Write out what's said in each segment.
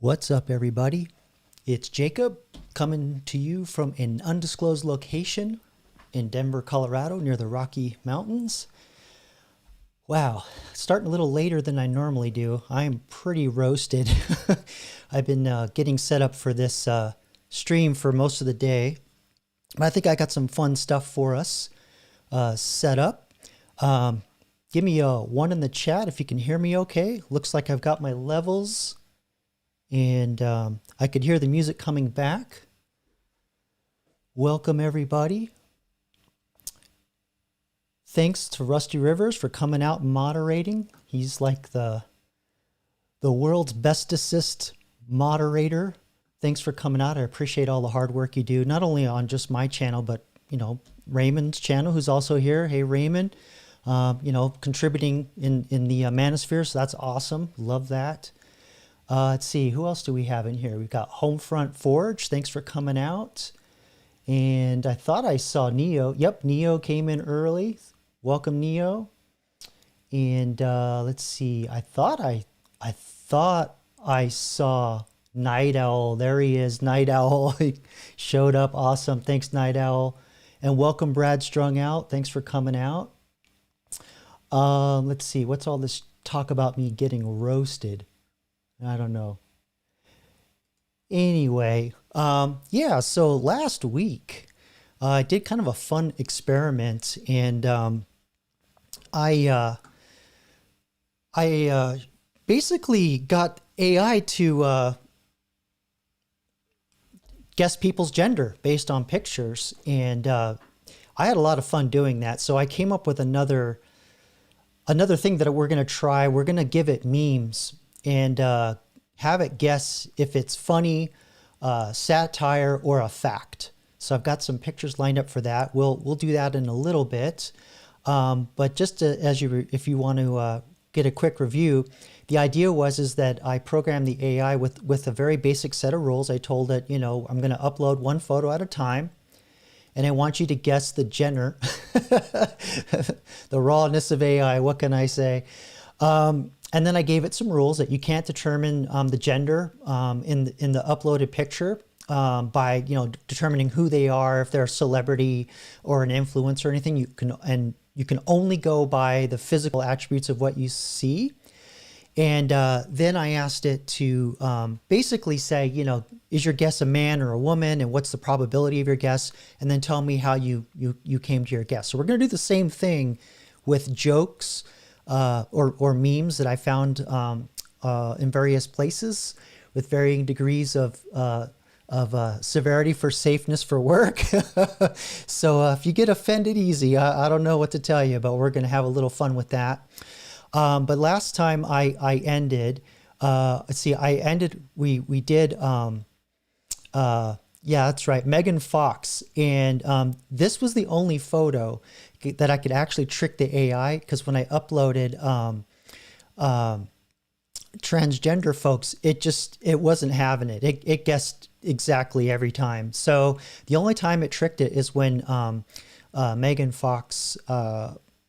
What's up, everybody? It's Jacob coming to you from an undisclosed location in Denver, Colorado, near the Rocky Mountains. Wow, starting a little later than I normally do. I am pretty roasted. I've been getting set up for this stream for most of the day. But I think I got some fun stuff for us set up. Give me a 1 in the chat if you can hear me okay. Looks like I've got my levels. And I could hear the music coming back. Welcome, everybody. Thanks to Rusty Rivers for coming out and moderating. He's like the world's bestest moderator. Thanks for coming out. I appreciate all the hard work you do, not only on just my channel, but, you know, Raymond's channel, who's also here. Hey, Raymond, you know, contributing in the manosphere. So that's awesome. Love that. Let's see, who else do we have in here? We've got Homefront Forge. Thanks for coming out. And I thought I saw Neo. Yep, Neo came in early. Welcome, Neo. And let's see. I thought I saw Night Owl. There he is, Night Owl. He showed up. Awesome. Thanks, Night Owl. And welcome, Brad Strung Out. Thanks for coming out. Let's see. What's all this talk about me getting roasted? I don't know. Anyway, yeah, so last week I did kind of a fun experiment, and I basically got AI to guess people's gender based on pictures, and I had a lot of fun doing that. So I came up with another thing that we're going to try. We're going to give it memes and have it guess if it's funny, satire, or a fact. So I've got some pictures lined up for that. We'll do that in a little bit. But just if you want to get a quick review, the idea is that I programmed the AI with a very basic set of rules. I told it, you know, I'm going to upload one photo at a time, and I want you to guess the gender, the rawness of AI. What can I say? And then I gave it some rules that you can't determine the gender in the uploaded picture by, you know, determining who they are, if they're a celebrity or an influencer or anything. You can only go by the physical attributes of what you see. And then I asked it to basically say, you know, is your guess a man or a woman, and what's the probability of your guess, and then tell me how you came to your guess. So we're going to do the same thing with jokes. Or memes that I found in various places with varying degrees of severity for safeness for work. So if you get offended easy, I don't know what to tell you, but we're going to have a little fun with that. But last time I ended, let's see, we did, yeah, that's right, Megan Fox. And this was the only photo that I could actually trick the AI, because when I uploaded transgender folks, it wasn't having it. It guessed exactly every time. So the only time it tricked it is when Megan Fox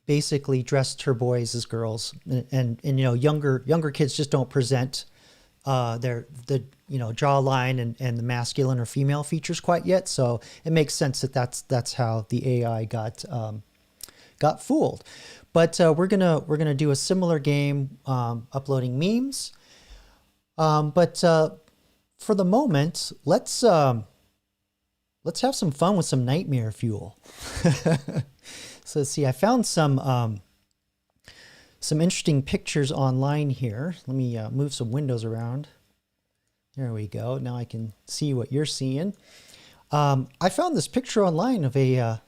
basically dressed her boys as girls, and you know, younger kids just don't present the you know, jawline and the masculine or female features quite yet. So it makes sense that that's how the AI got fooled. But we're gonna do a similar game, uploading memes. But for the moment, let's have some fun with some nightmare fuel. So let's see. I found some interesting pictures online here. Let me move some windows around. There we go. Now I can see what you're seeing. I found this picture online of a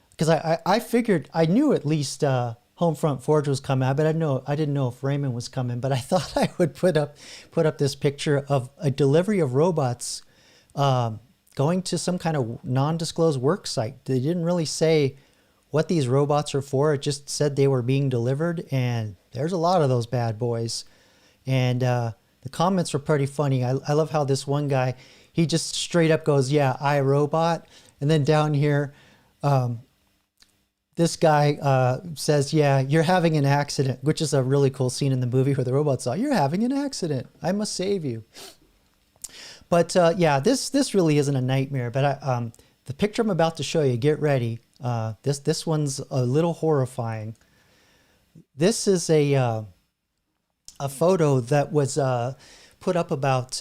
because I figured, I knew at least Homefront Forge was coming out, but I didn't know if Raymond was coming. But I thought I would put up this picture of a delivery of robots going to some kind of non-disclosed work site. They didn't really say what these robots are for. It just said they were being delivered, and there's a lot of those bad boys. And the comments were pretty funny. I love how this one guy, he just straight up goes, "Yeah, I robot," and then down here. This guy says, "Yeah, you're having an accident," which is a really cool scene in the movie where the robot's like, "You're having an accident. I must save you." But yeah, this really isn't a nightmare. But the picture I'm about to show you, get ready. This one's a little horrifying. This is a photo that was put up about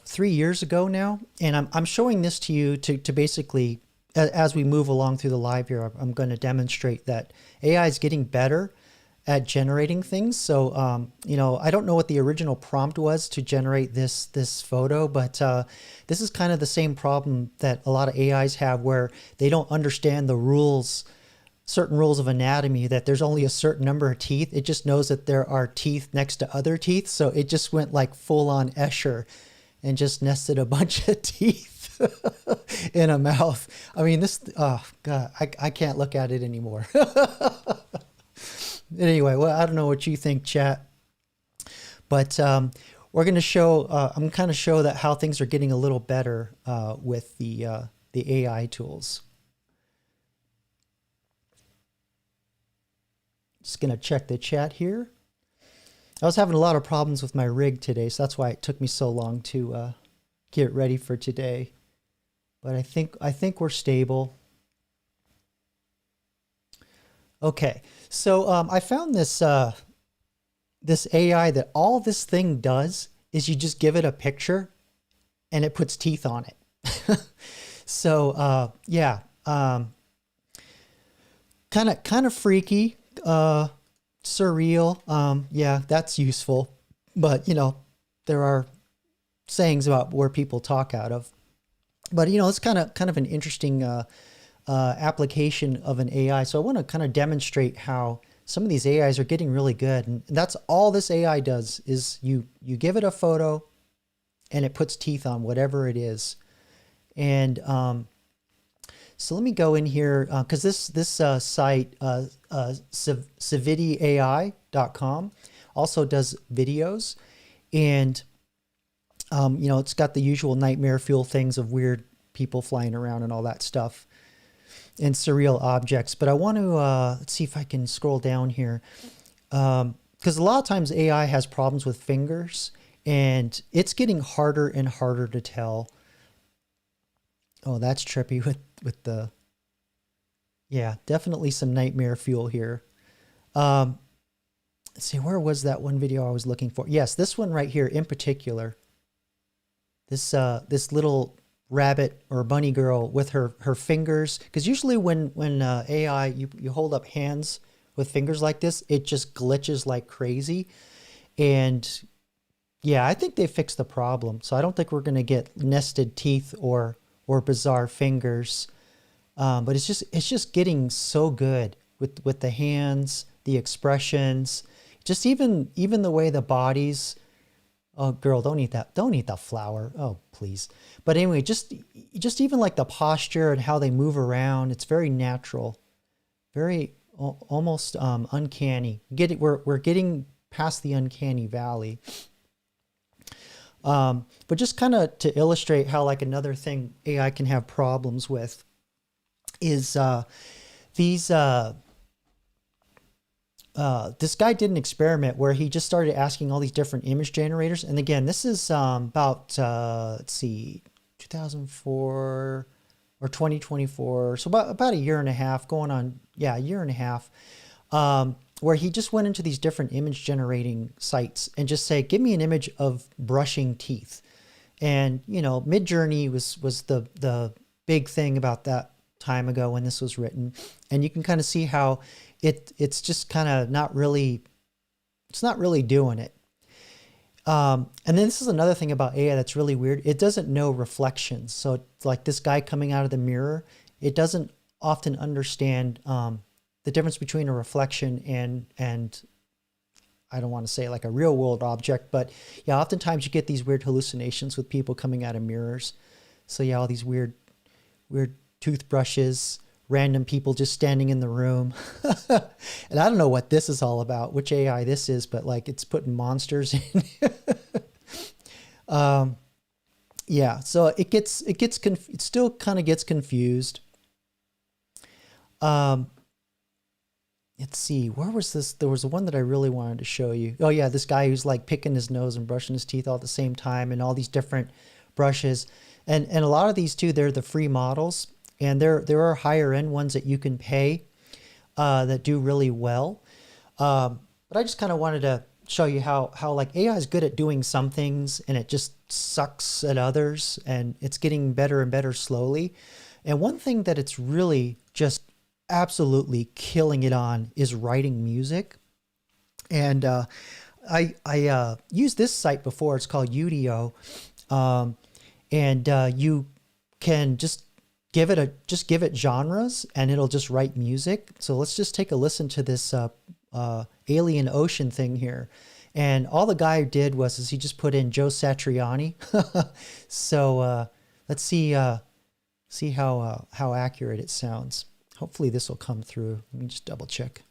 3 years ago now, and I'm showing this to you to basically, as we move along through the live here, I'm going to demonstrate that AI is getting better at generating things. So you know, I don't know what the original prompt was to generate this photo, but this is kind of the same problem that a lot of AIs have, where they don't understand the rules, certain rules of anatomy, that there's only a certain number of teeth. It just knows that there are teeth next to other teeth. So it just went like full on Escher and just nested a bunch of teeth in a mouth. I mean, this, oh God, I can't look at it anymore. Anyway, well, I don't know what you think, chat, but we're going to show, I'm kind of show that how things are getting a little better with the AI tools. Just going to check the chat here. I was having a lot of problems with my rig today, so that's why it took me so long to get ready for today. But I think we're stable. Okay, so I found this this AI that all this thing does is you just give it a picture and it puts teeth on it. So yeah, kind of freaky. Surreal. Yeah, that's useful, but you know, there are sayings about where people talk out of, but you know, it's kind of an interesting application of an AI. So I want to kind of demonstrate how some of these AIs are getting really good, and that's all this AI does is you give it a photo and it puts teeth on whatever it is. And so let me go in here, because this site, civityai.com, also does videos, and you know, it's got the usual nightmare fuel things of weird people flying around and all that stuff, and surreal objects. But I want to let's see if I can scroll down here, because a lot of times AI has problems with fingers, and it's getting harder and harder to tell. Oh, that's trippy with the, yeah, definitely some nightmare fuel here. Let's see, where was that one video I was looking for? Yes, this one right here in particular. This this little rabbit or bunny girl with her fingers, because usually when AI, you hold up hands with fingers like this, it just glitches like crazy. And yeah, I think they fixed the problem. So I don't think we're going to get nested teeth or bizarre fingers, but it's just getting so good with the hands, the expressions, just even the way the bodies. Oh, girl, don't eat that. Don't eat the flower. Oh, please. But anyway, just even like the posture and how they move around, it's very natural, very almost uncanny. We're getting past the uncanny valley. But just kind of to illustrate how, like, another thing AI can have problems with is these. This guy did an experiment where he just started asking all these different image generators. And again, this is about, let's see, 2004 or 2024. So about a year and a half going on. Yeah, a year and a half. Where he just went into these different image generating sites and just say, give me an image of brushing teeth. And, you know, Midjourney was the big thing about that time ago when this was written. And you can kind of see how it's just kind of not really doing it. And then this is another thing about AI that's really weird. It doesn't know reflections. So it's like this guy coming out of the mirror, it doesn't often understand the difference between a reflection and I don't want to say like a real world object, but yeah, oftentimes you get these weird hallucinations with people coming out of mirrors. So yeah, all these weird toothbrushes, random people just standing in the room. And I don't know what this is all about, which AI this is, but like it's putting monsters in. Yeah, so it still kind of gets confused. Let's see, where was this? There was one that I really wanted to show you. Oh yeah, this guy who's like picking his nose and brushing his teeth all at the same time, and all these different brushes. And a lot of these too, they're the free models, and there are higher end ones that you can pay that do really well. But I just kind of wanted to show you how like AI is good at doing some things and it just sucks at others, and it's getting better and better slowly. And one thing that it's really just absolutely killing it on is writing music. And I used this site before. It's called Udio, and you can just give it genres, and it'll just write music. So let's just take a listen to this Alien Ocean thing here. And all the guy did was he just put in Joe Satriani. So let's see how accurate it sounds. Hopefully this will come through. Let me just double check.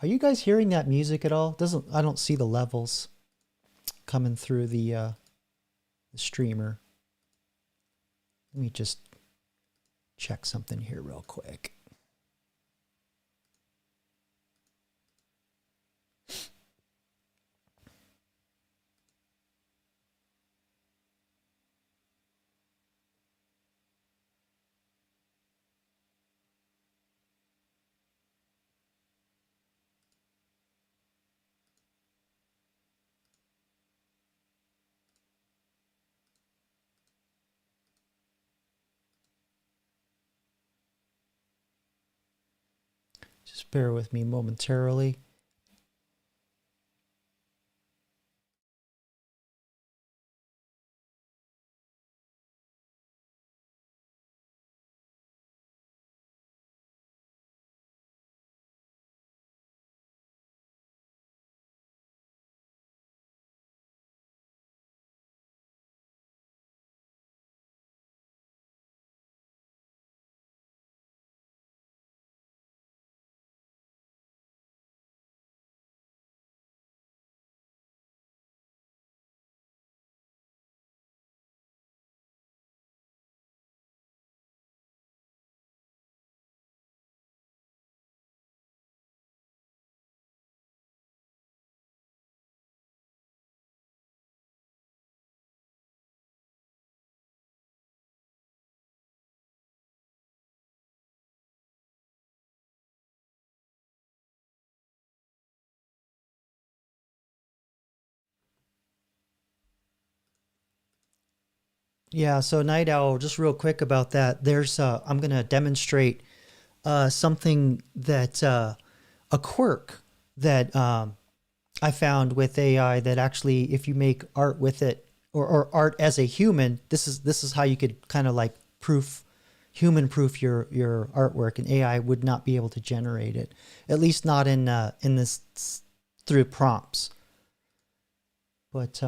Are you guys hearing that music at all? I don't see the levels coming through the streamer. Let me just check something here real quick. Just bear with me momentarily. Yeah, so Night Owl, just real quick about that. I'm going to demonstrate something that, a quirk that I found with AI that actually, if you make art with it, or art as a human, this is how you could kind of like human proof your artwork, and AI would not be able to generate it, at least not in this through prompts. But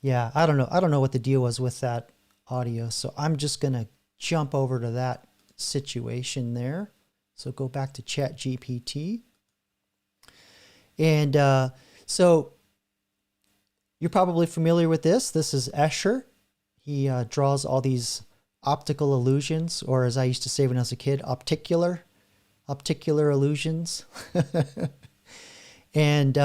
yeah, I don't know what the deal was with that audio, so I'm just gonna jump over to that situation there. So go back to ChatGPT, and so you're probably familiar with this. This is Escher. He draws all these optical illusions, or as I used to say when I was a kid, opticular illusions. And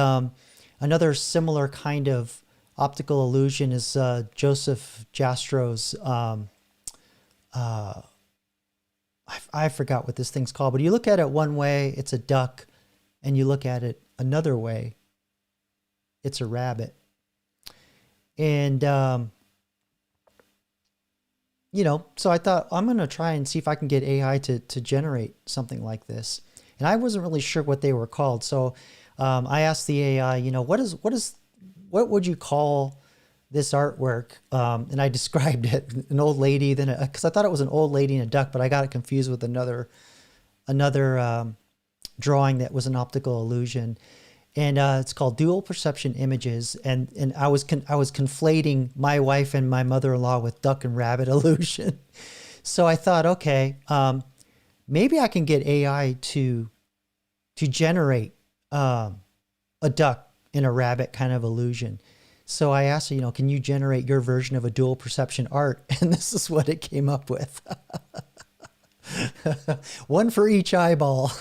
another similar kind of optical illusion is Joseph Jastro's, I forgot what this thing's called, but you look at it one way, it's a duck, and you look at it another way, it's a rabbit. And, you know, so I thought I'm going to try and see if I can get AI to generate something like this. And I wasn't really sure what they were called. So I asked the AI, you know, what would you call this artwork? And I described it, an old lady, then because I thought it was an old lady and a duck, but I got it confused with another drawing that was an optical illusion. And it's called Dual Perception Images. And I was conflating my wife and my mother-in-law with duck and rabbit illusion. So I thought, okay, maybe I can get AI to generate a duck in a rabbit kind of illusion. So I asked her, can you generate your version of a dual perception art? And this is what it came up with. One for each eyeball.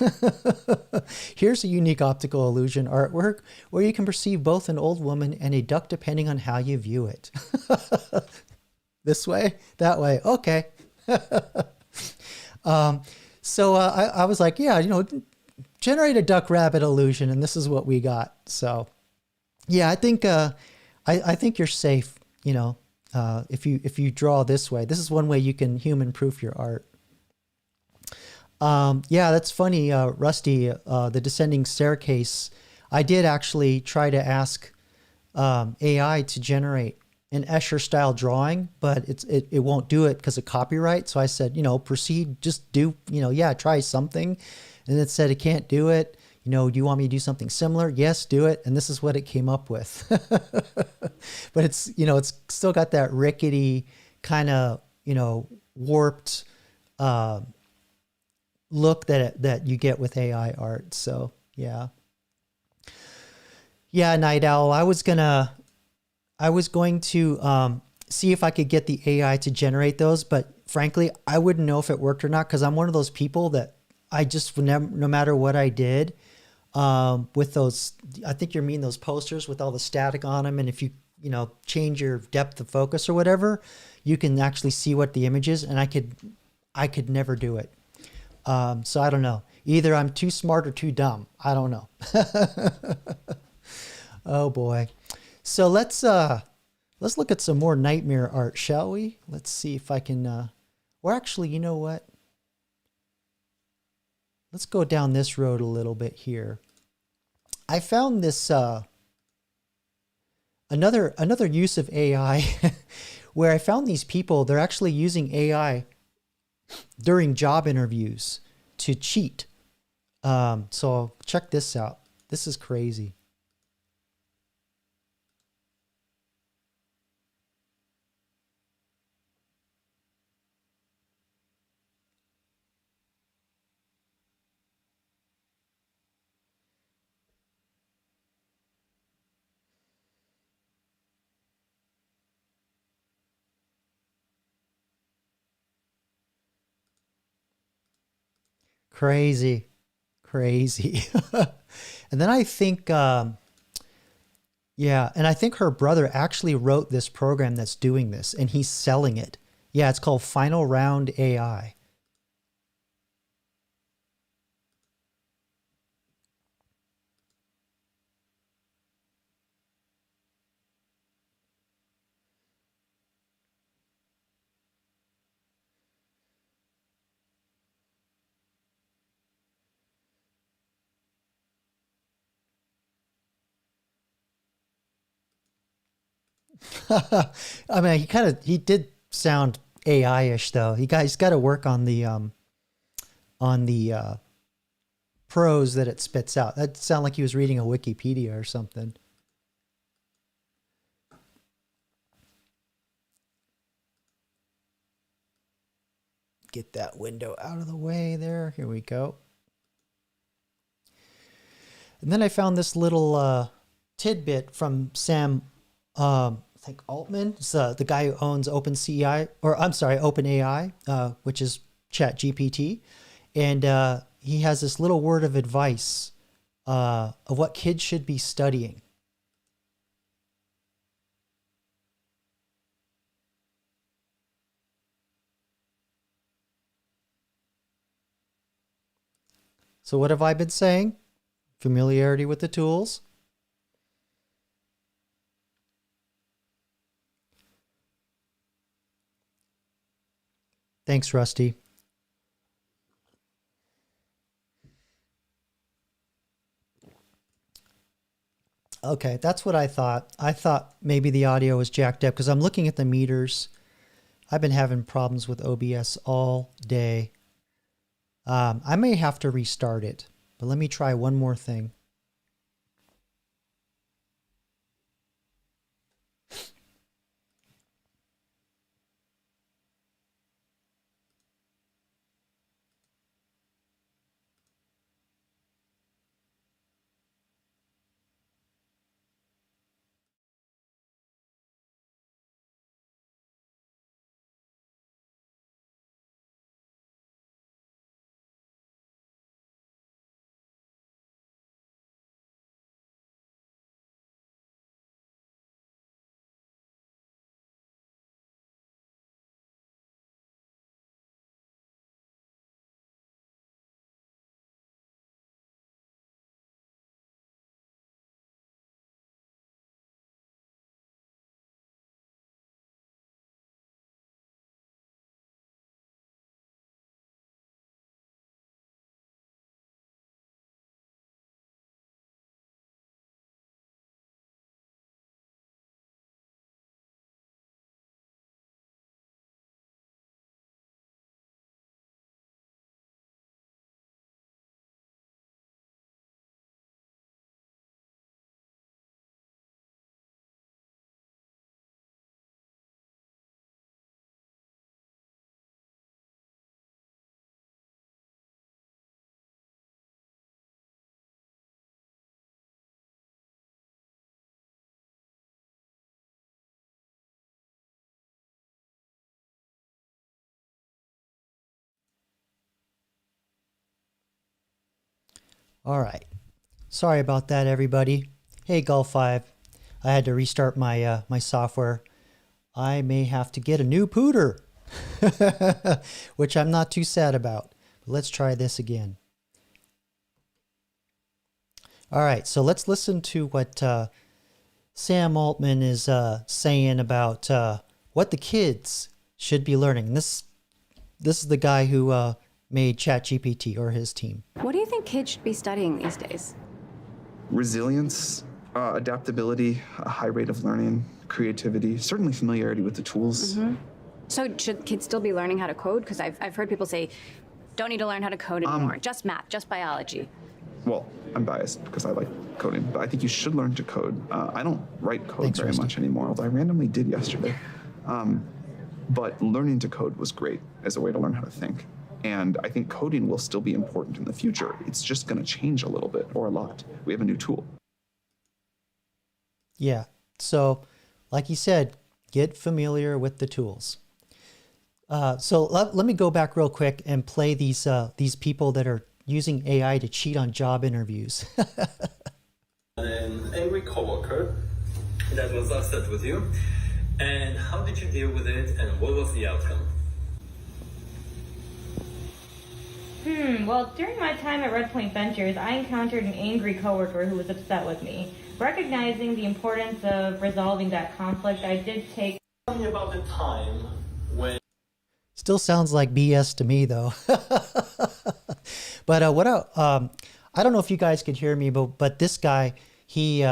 Here's a unique optical illusion artwork where you can perceive both an old woman and a duck depending on how you view it. This way, that way. Okay. So I was like, yeah, generate a duck rabbit illusion, and this is what we got. So yeah, I think you're safe, if you draw this way. This is one way you can human proof your art. Yeah, that's funny, Rusty. The descending staircase. I did actually try to ask AI to generate an Escher style drawing, but it won't do it because of copyright. So I said, proceed, just do, yeah, try something. And it said it can't do it. Do you want me to do something similar? Yes, do it. And this is what it came up with. But it's still got that rickety kind of, warped look that you get with AI art. So yeah. Yeah, Night Owl. I was going to see if I could get the AI to generate those, but frankly, I wouldn't know if it worked or not because I'm one of those people that I just would never, no matter what I did, with those, I think you mean those posters with all the static on them, and if you change your depth of focus or whatever, you can actually see what the image is, and I could never do it. So I don't know. Either I'm too smart or too dumb. I don't know. Oh boy. So let's look at some more nightmare art, shall we? Let's see if I can or actually, you know what? Let's go down this road a little bit here. I found this another use of AI where I found these people, they're actually using AI during job interviews to cheat. So check this out. This is crazy. Crazy. Crazy. And then I think, yeah, and I think her brother actually wrote this program that's doing this, and he's selling it. Yeah, it's called Final Round AI. I mean, he did sound AI-ish though. He's got to work on the prose that it spits out. That sounded like he was reading a Wikipedia or something. Get that window out of the way there. Here we go. And then I found this little tidbit from Sam, I think Altman. It's the guy who owns OpenCI, or I'm sorry, OpenAI, which is ChatGPT. And he has this little word of advice of what kids should be studying. So what have I been saying? Familiarity with the tools. Thanks, Rusty. Okay, that's what I thought. I thought maybe the audio was jacked up because I'm looking at the meters. I've been having problems with OBS all day. I may have to restart it, but let me try one more thing. All right. Sorry about that, everybody. Hey, Golf 5. I had to restart my my software. I may have to get a new pooter, which I'm not too sad about. But let's try this again. All right, so let's listen to what Sam Altman is saying about what the kids should be learning. This is the guy who made ChatGPT, or his team. What do you think kids should be studying these days? Resilience, adaptability, a high rate of learning, creativity, certainly familiarity with the tools. So should kids still be learning how to code? Because I've heard people say, don't need to learn how to code anymore, just math, just biology. Well, I'm biased because I like coding, but I think you should learn to code. I don't write code very much anymore, although I randomly did yesterday. But learning to code was great as a way to learn how to think. And I think coding will still be important in the future. It's just going to change a little bit, or a lot. We have a new tool. Yeah. So, like you said, get familiar with the tools. So let me go back real quick and play these people that are using AI to cheat on job interviews. An angry coworker that was upset with you, and how did you deal with it, and what was the outcome? Well, during my time at Red Point Ventures, I encountered an angry coworker who was upset with me. Recognizing the importance of resolving that conflict, I did take... Tell me about the time when... Still sounds like BS to me, though. But I don't know if you guys could hear me, but this guy, he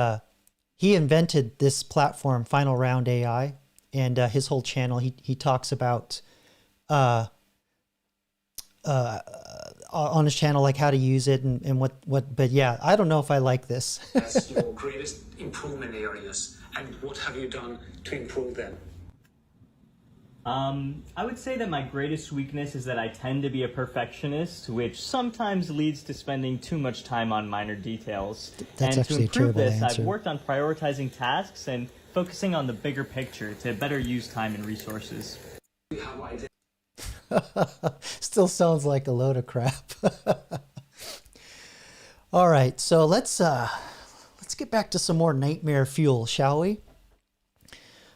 invented this platform, Final Round AI, and his whole channel, he talks about on his channel, like how to use it and what, but yeah, I don't know if I like this. That's your greatest improvement areas, and what have you done to improve them? I would say that my greatest weakness is that I tend to be a perfectionist, which sometimes leads to spending too much time on minor details. That's and to actually a improve terrible this, answer. I've worked on prioritizing tasks and focusing on the bigger picture to better use time and resources. Still sounds like a load of crap. All right, so let's get back to some more nightmare fuel, shall we?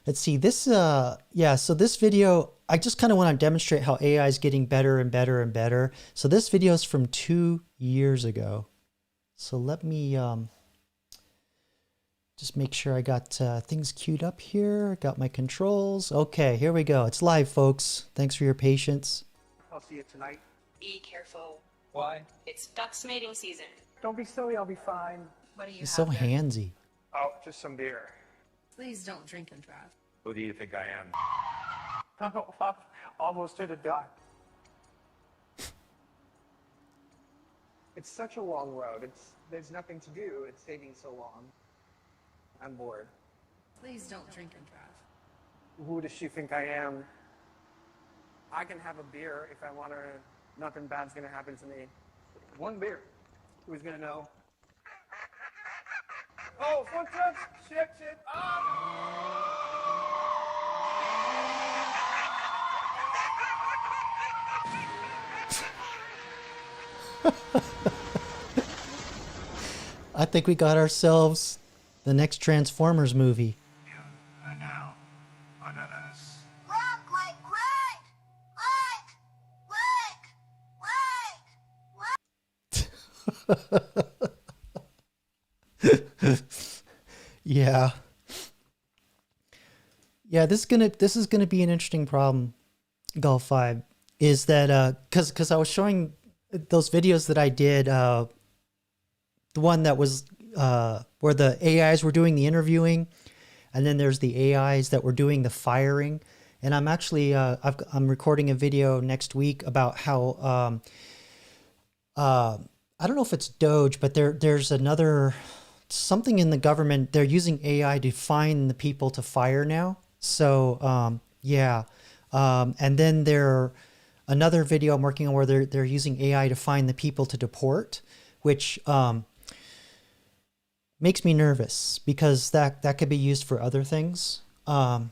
Let's see this. Yeah, so this video, I just kind of want to demonstrate how AI is getting better and better and better. So this video is from 2 years ago. So let me just make sure I got things queued up here. Got my controls. Okay, here we go. It's live, folks. Thanks for your patience. I'll see you tonight. Be careful. Why? It's ducks mating season. Don't be silly, I'll be fine. What do you He's have so there? handsy. Oh, just some beer. Please don't drink and drive. Who do you think I am? Almost to the dot. It's such a long road. There's nothing to do. It's taking so long. I'm bored. Please don't drink and drive. Who does she think I am? I can have a beer if I want her. Nothing bad's gonna happen to me. One beer. Who's gonna know? Oh, footsteps! Shit! I think we got ourselves the next Transformers movie. You are now on us. Yeah. Yeah, this is gonna be an interesting problem, Golf 5, is that cause I was showing those videos that I did, the one that was where the AIs were doing the interviewing, and then there's the AIs that were doing the firing. And I'm actually I'm recording a video next week about how I don't know if it's Doge, but there's another something in the government. They're using AI to find the people to fire now. So yeah, and then another video I'm working on where they're using AI to find the people to deport, which makes me nervous because that could be used for other things. And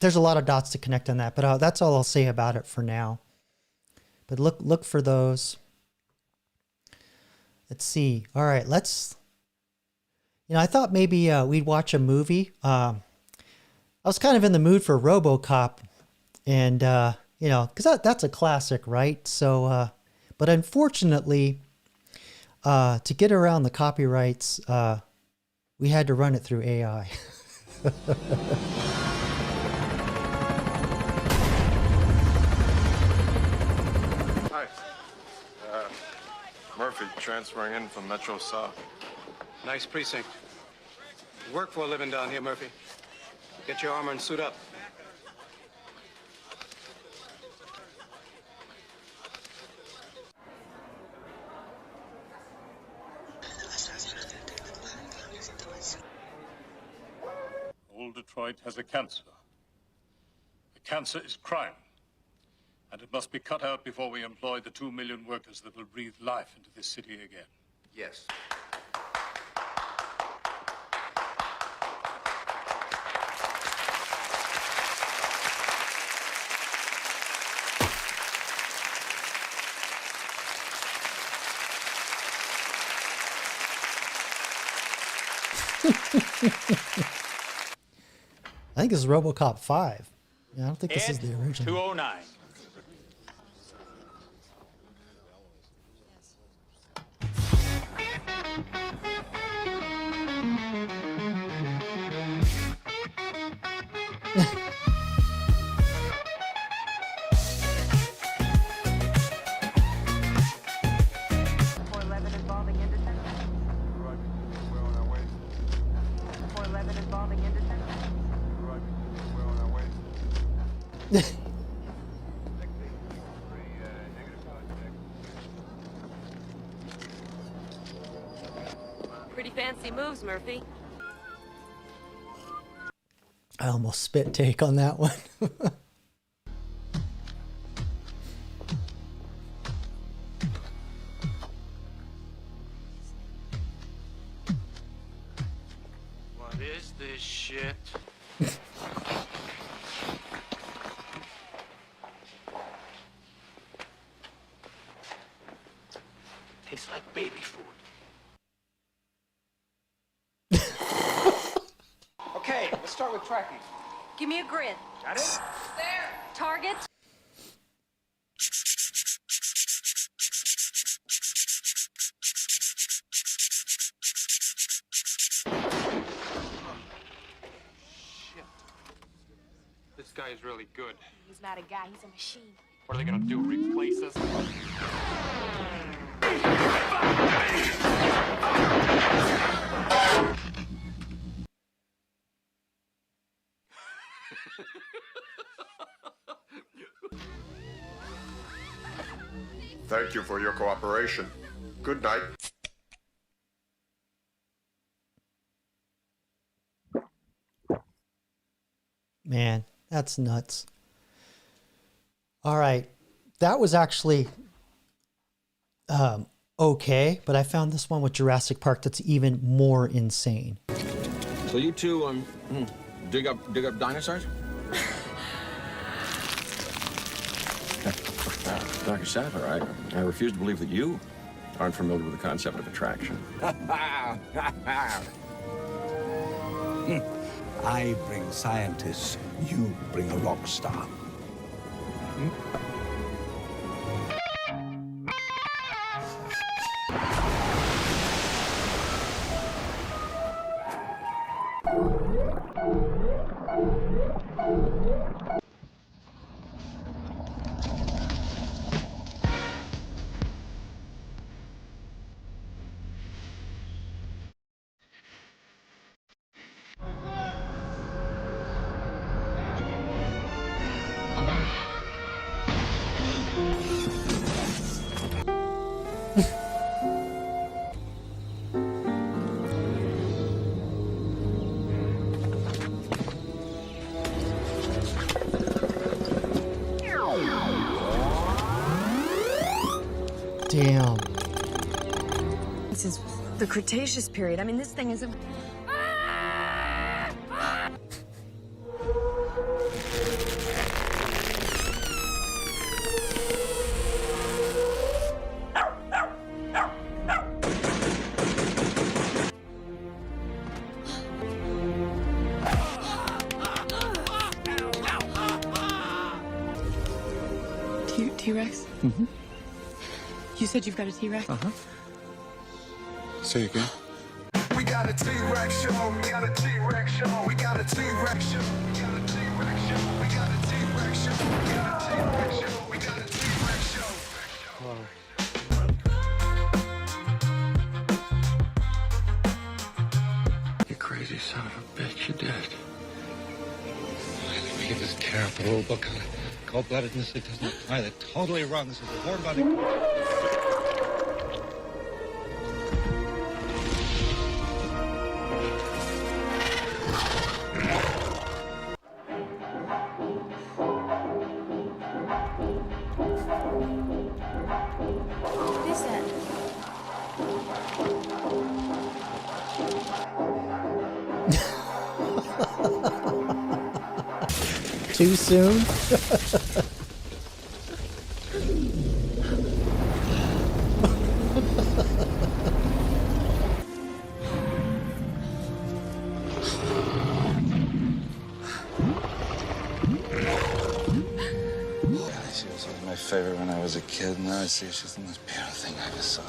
there's a lot of dots to connect on that, but that's all I'll say about it for now. But look for those. Let's see. All right, let's. I thought maybe we'd watch a movie. I was kind of in the mood for RoboCop, and because that's a classic, right? So, but unfortunately, to get around the copyrights, we had to run it through AI. Hi. Murphy, transferring in from Metro South. Nice precinct. You work for a living down here, Murphy. Get your armor and suit up. Old Detroit has a cancer. The cancer is crime. And it must be cut out before we employ the 2 million workers that will breathe life into this city again. Yes. I think this is RoboCop 5. I don't think this is the original. 209. Pretty fancy moves, Murphy. I almost spit take on that one. What is this shit? Tastes like baby food. Okay, let's start with tracking. Give me a grid. Got it? There. Target. This guy is really good. He's not a guy, he's a machine. What are they gonna do, replace us? Thank you for your cooperation. Good night. Man, that's nuts. All right. That was actually okay, but I found this one with Jurassic Park that's even more insane. So you two dig up dinosaurs? Dr. Sapper, I refuse to believe that you aren't familiar with the concept of attraction. I bring scientists, you bring a rock star. Damn. This is the Cretaceous period. I mean, this thing is a... T-Rex? Mm-hmm. You said you've got a T-Rex? Uh-huh. Say again. We got a T-Rex show. We got a T-Rex show. We got a T-Rex show. We got a T-Rex show. We got a T-Rex show. We got a T-Rex show. We got a T-Rex show. You crazy son of a bitch, you did. We get this tear up the rule book on it. Cold-bloodedness, it doesn't apply. They're totally wrong. This is a war-body. What is that? Too soon? She was always my favorite when I was a kid. Now I see her, she's the most beautiful thing I ever saw.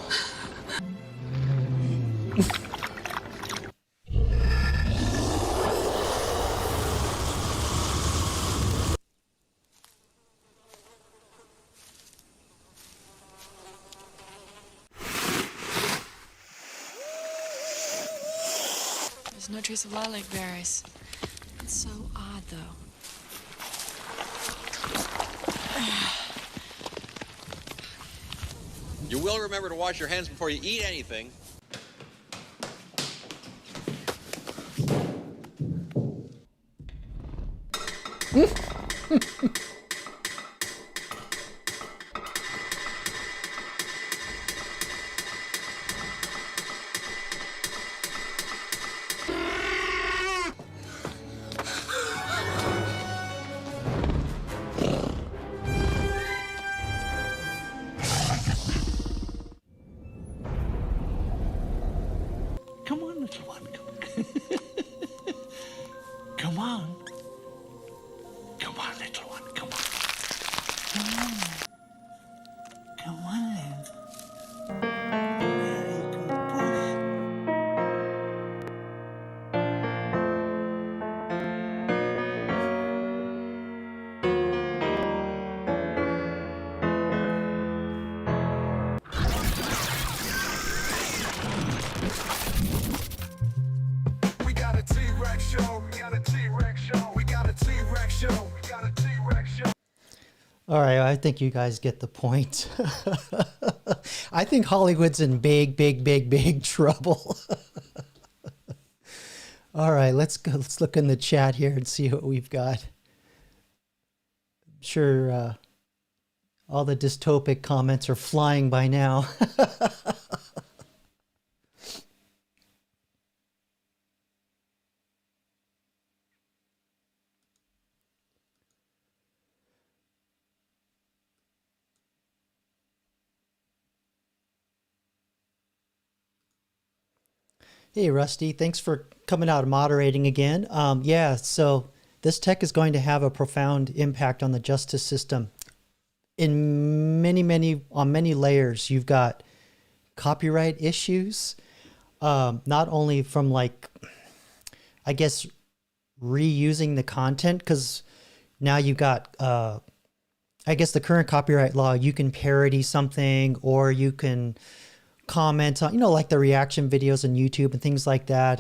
There's no trace of lilac berries. It's so odd, though. You will remember to wash your hands before you eat anything. Come on, little one. Come on. Come on. Come on, little one. Come on. Come on. Come on, then. Very good push. We got a T-Rex show. We got a T-Rex show. We got a T-Rex show. We got a T-Rex show. All right, I think you guys get the point. I think Hollywood's in big, big, big, big trouble. All right, let's go. Let's look in the chat here and see what we've got. I'm sure all the dystopic comments are flying by now. Hey, Rusty, thanks for coming out and moderating again. Yeah, so this tech is going to have a profound impact on the justice system in on many layers. You've got copyright issues, not only from like, I guess, reusing the content, because now you've got, I guess the current copyright law, you can parody something or you can comment on, like the reaction videos on YouTube and things like that.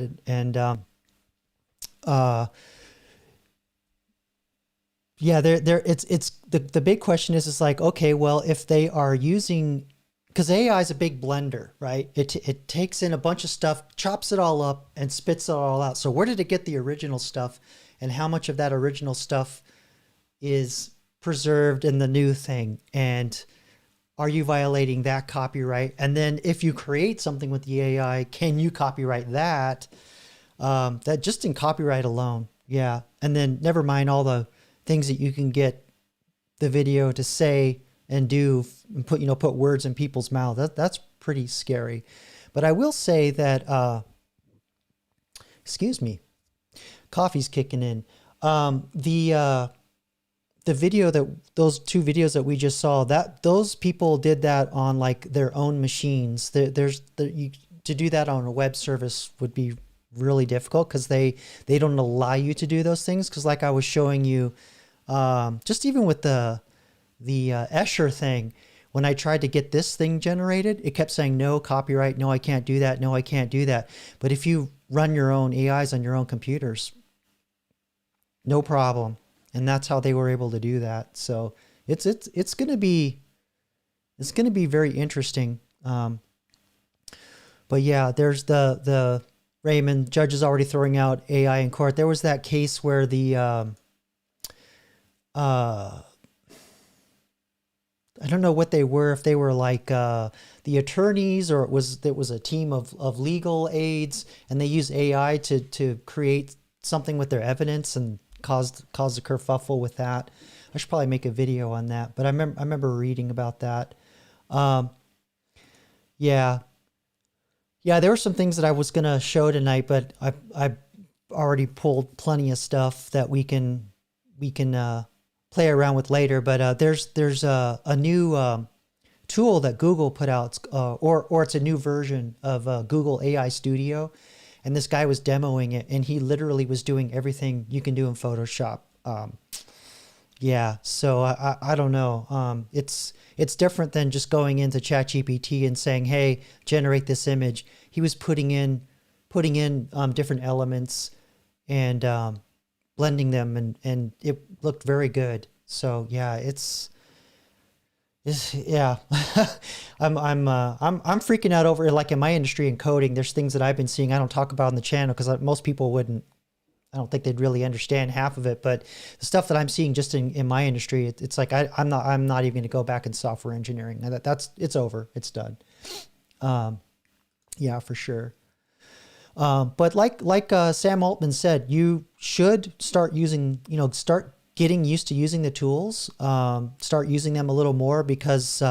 Yeah, it's the big question is like, okay, well, if they are using, because AI is a big blender, right? It takes in a bunch of stuff, chops it all up and spits it all out. So where did it get the original stuff, and how much of that original stuff is preserved in the new thing? And are you violating that copyright? And then if you create something with the AI, can you copyright that? That just in copyright alone. Yeah. And then never mind all the things that you can get the video to say and do and put words in people's mouth. That's pretty scary. But I will say that, excuse me, coffee's kicking in. The the video those two videos that we just saw, that those people did that on like their own machines. To do that on a web service would be really difficult because they don't allow you to do those things. Because like I was showing you, just even with the Escher thing, when I tried to get this thing generated, it kept saying no copyright, no I can't do that, no I can't do that. But if you run your own AIs on your own computers, no problem. And that's how they were able to do that. So it's gonna be very interesting. But yeah, there's the Raymond judge is already throwing out AI in court. There was that case where the I don't know what they were, if they were like the attorneys, or it was a team of legal aides, and they used AI to create something with their evidence and caused a kerfuffle with that. I should probably make a video on that, but I remember reading about that. Yeah, there were some things that I was gonna show tonight, but I already pulled plenty of stuff that we can play around with later. But there's a new tool that Google put out, or it's a new version of Google AI Studio, and this guy was demoing it, and he literally was doing everything you can do in Photoshop. Yeah, so I don't know. It's different than just going into ChatGPT and saying, "Hey, generate this image." He was putting in different elements and blending them, and it looked very good. So yeah, it's yeah. I'm freaking out over it. Like in my industry in coding, there's things that I've been seeing I don't talk about on the channel because most people wouldn't. I don't think they'd really understand half of it. But the stuff that I'm seeing just in my industry, it's like I'm not even going to go back in software engineering. It's over. It's done. Yeah, for sure. But like Sam Altman said, you should start getting used to using the tools, start using them a little more, because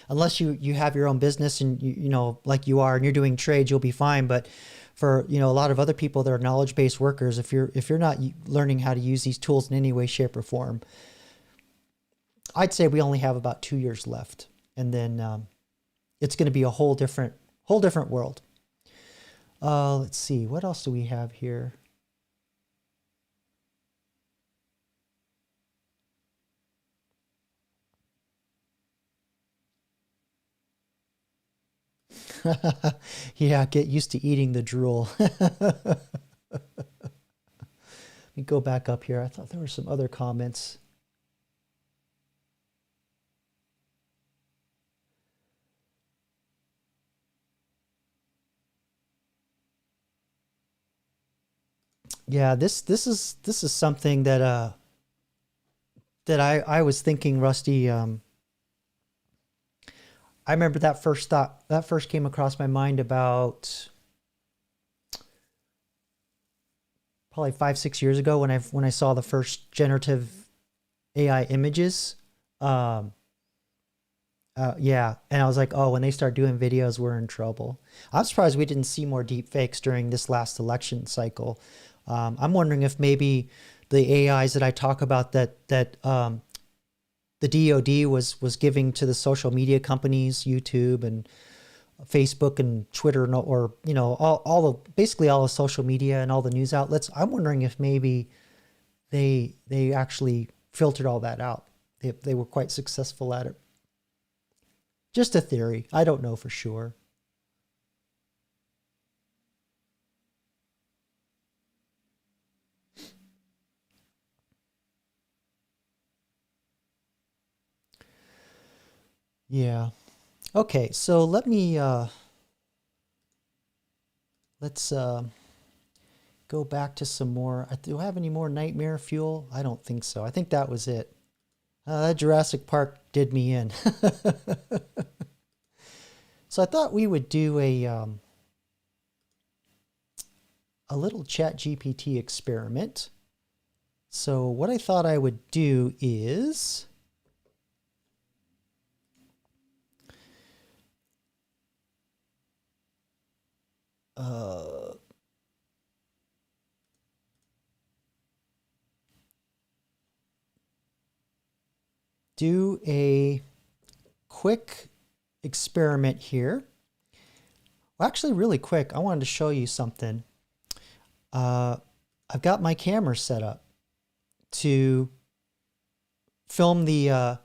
unless you have your own business and you know, like you are, and you're doing trades, you'll be fine. But for, a lot of other people that are knowledge-based workers, if you're not learning how to use these tools in any way, shape, or form, I'd say we only have about 2 years left, and then it's going to be a whole different world. Let's see, what else do we have here? Yeah, get used to eating the drool. Let me go back up here. I thought there were some other comments. Yeah, this is something that that I was thinking, Rusty. I remember that first came across my mind about probably 5-6 years ago when I saw the first generative AI images. Yeah, and I was like, oh, when they start doing videos, we're in trouble. I'm surprised we didn't see more deep fakes during this last election cycle. I'm wondering if maybe the AIs that I talk about that the DoD was giving to the social media companies, YouTube and Facebook and Twitter, or basically all the social media and all the news outlets. I'm wondering if maybe they actually filtered all that out. They were quite successful at it. Just a theory. I don't know for sure. Yeah. Okay, so let's go back to some more. Do I have any more nightmare fuel? I don't think so. I think that was it. That Jurassic Park did me in. So I thought we would do a little ChatGPT experiment. So what I thought I would do is do a quick experiment here. Well, actually, really quick, I wanted to show you something. I've got my camera set up to film the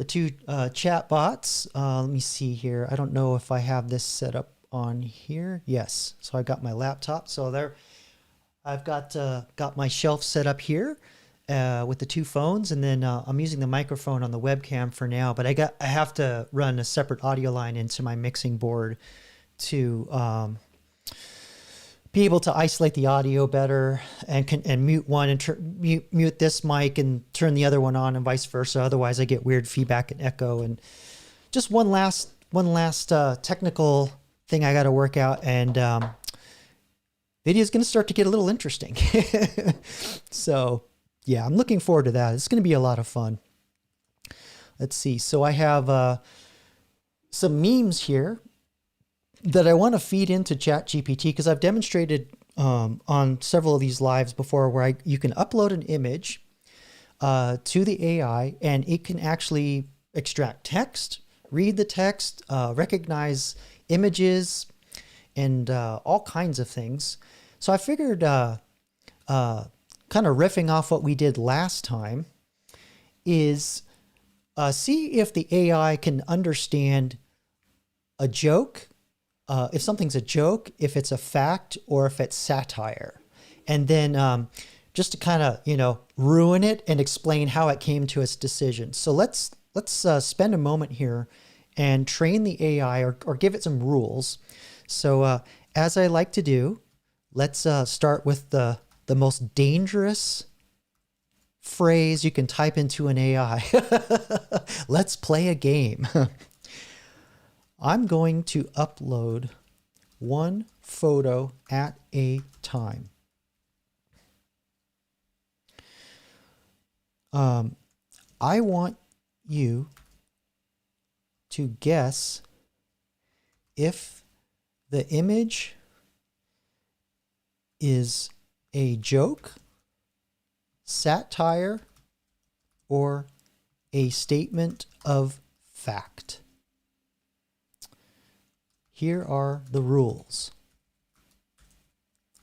two chat bots. Let me see here. I don't know if I have this set up on here. Yes. So I got my laptop. So there, I've got my shelf set up here with the two phones, and then I'm using the microphone on the webcam for now. But I have to run a separate audio line into my mixing board to be able to isolate the audio better and mute one and mute this mic and turn the other one on and vice versa. Otherwise, I get weird feedback and echo. And just one last technical thing I got to work out, and video is going to start to get a little interesting. So yeah, I'm looking forward to that. It's going to be a lot of fun. Let's see. So I have some memes here that I want to feed into ChatGPT, because I've demonstrated on several of these lives before where you can upload an image to the AI, and it can actually extract text, read the text, recognize images, and all kinds of things. So I figured, kind of riffing off what we did last time, is see if the AI can understand a joke, if something's a joke, if it's a fact, or if it's satire. And then just to kind of, ruin it and explain how it came to its decision. So let's spend a moment here and train the AI or give it some rules. So as I like to do, let's start with the most dangerous phrase you can type into an AI. Let's play a game. I'm going to upload one photo at a time. I want you to guess if the image is a joke, satire, or a statement of fact. Here are the rules.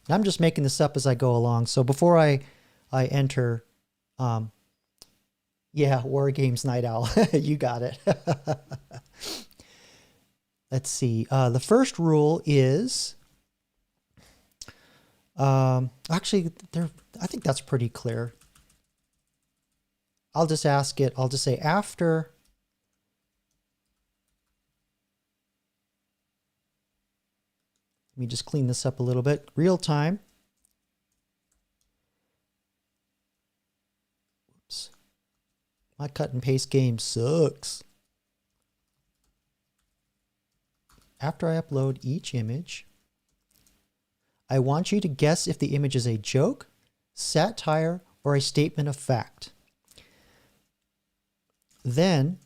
And I'm just making this up as I go along. So before I enter, yeah, War Games Night Owl, you got it. Let's see. The first rule is, actually, I think that's pretty clear. I'll just ask it. I'll just say after. Let me just clean this up a little bit. Real time. Oops. My cut and paste game sucks. After I upload each image, I want you to guess if the image is a joke, satire, or a statement of fact. Then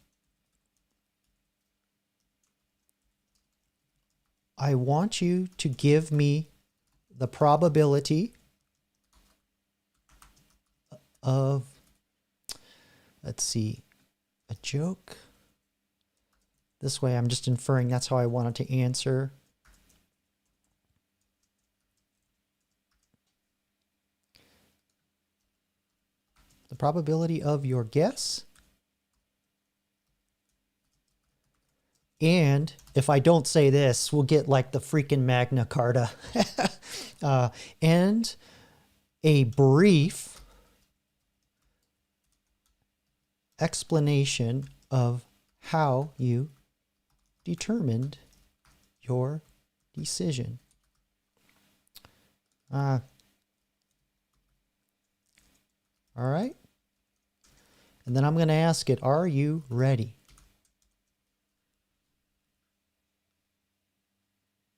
I want you to give me the probability of, let's see, a joke. This way I'm just inferring that's how I wanted to answer. The probability of your guess. And if I don't say this, we'll get like the freaking Magna Carta. And a brief explanation of how you determined your decision. All right. And then I'm going to ask it, are you ready?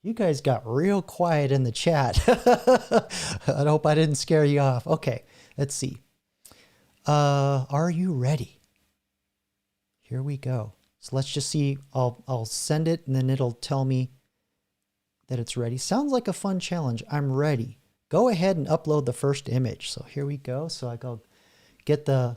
You guys got real quiet in the chat. I hope I didn't scare you off. Okay, let's see. Are you ready? Here we go. So let's just see. I'll send it and then it'll tell me that it's ready. Sounds like a fun challenge. I'm ready. Go ahead and upload the first image. So here we go. So I go get the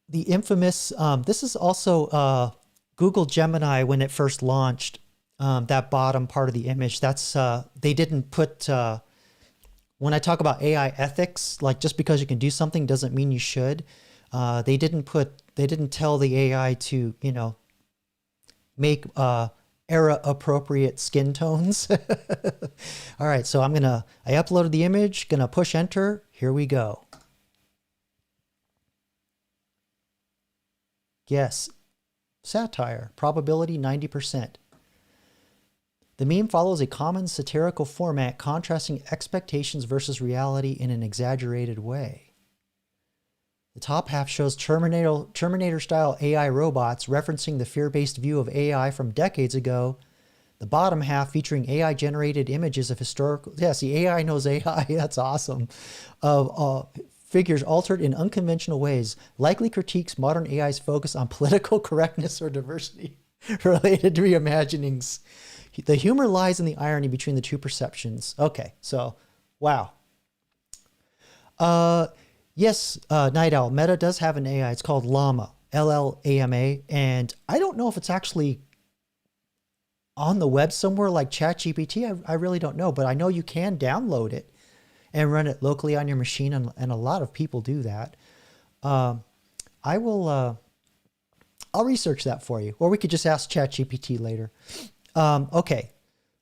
the infamous, this is also Google Gemini when it first launched, that bottom part of the image. That's, they didn't put, when I talk about AI ethics, like just because you can do something doesn't mean you should. They didn't tell the AI to, you know, make era appropriate skin tones. All right, so I uploaded the image, gonna push enter. Here we go. Yes, satire, probability 90%. The meme follows a common satirical format contrasting expectations versus reality in an exaggerated way. The top half shows Terminator-style AI robots referencing the fear-based view of AI from decades ago. The bottom half featuring AI-generated images of historical... Yes, the AI knows AI. That's awesome. Of figures altered in unconventional ways. Likely critiques modern AI's focus on political correctness or diversity related to reimaginings. The humor lies in the irony between the two perceptions. Okay, so, wow. Yes, Night Owl, Meta does have an AI. It's called Llama, Llama, and I don't know if it's actually on the web somewhere like ChatGPT. I really don't know, but I know you can download it and run it locally on your machine, and a lot of people do that. I'll research that for you, or we could just ask ChatGPT later. Okay,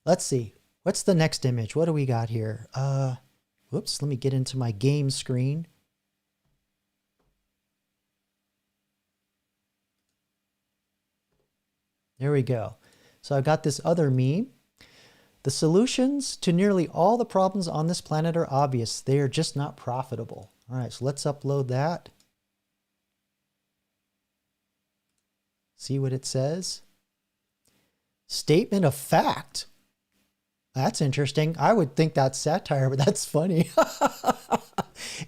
let's see. What's the next image? What do we got here? Whoops, let me get into my game screen. There we go. So I've got this other meme. The solutions to nearly all the problems on this planet are obvious. They are just not profitable. All right, so let's upload that. See what it says. Statement of fact. That's interesting. I would think that's satire, but that's funny.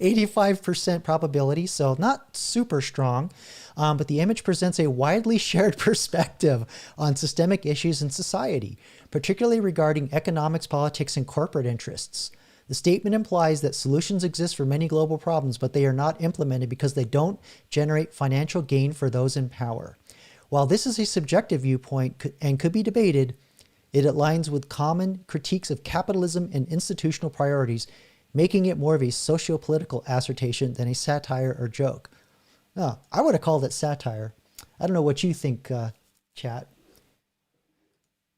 85% probability, so not super strong. But the image presents a widely shared perspective on systemic issues in society, particularly regarding economics, politics, and corporate interests. The statement implies that solutions exist for many global problems, but they are not implemented because they don't generate financial gain for those in power. While this is a subjective viewpoint and could be debated, it aligns with common critiques of capitalism and institutional priorities, making it more of a socio-political assertion than a satire or joke. Oh, I would have called it satire. I don't know what you think, chat.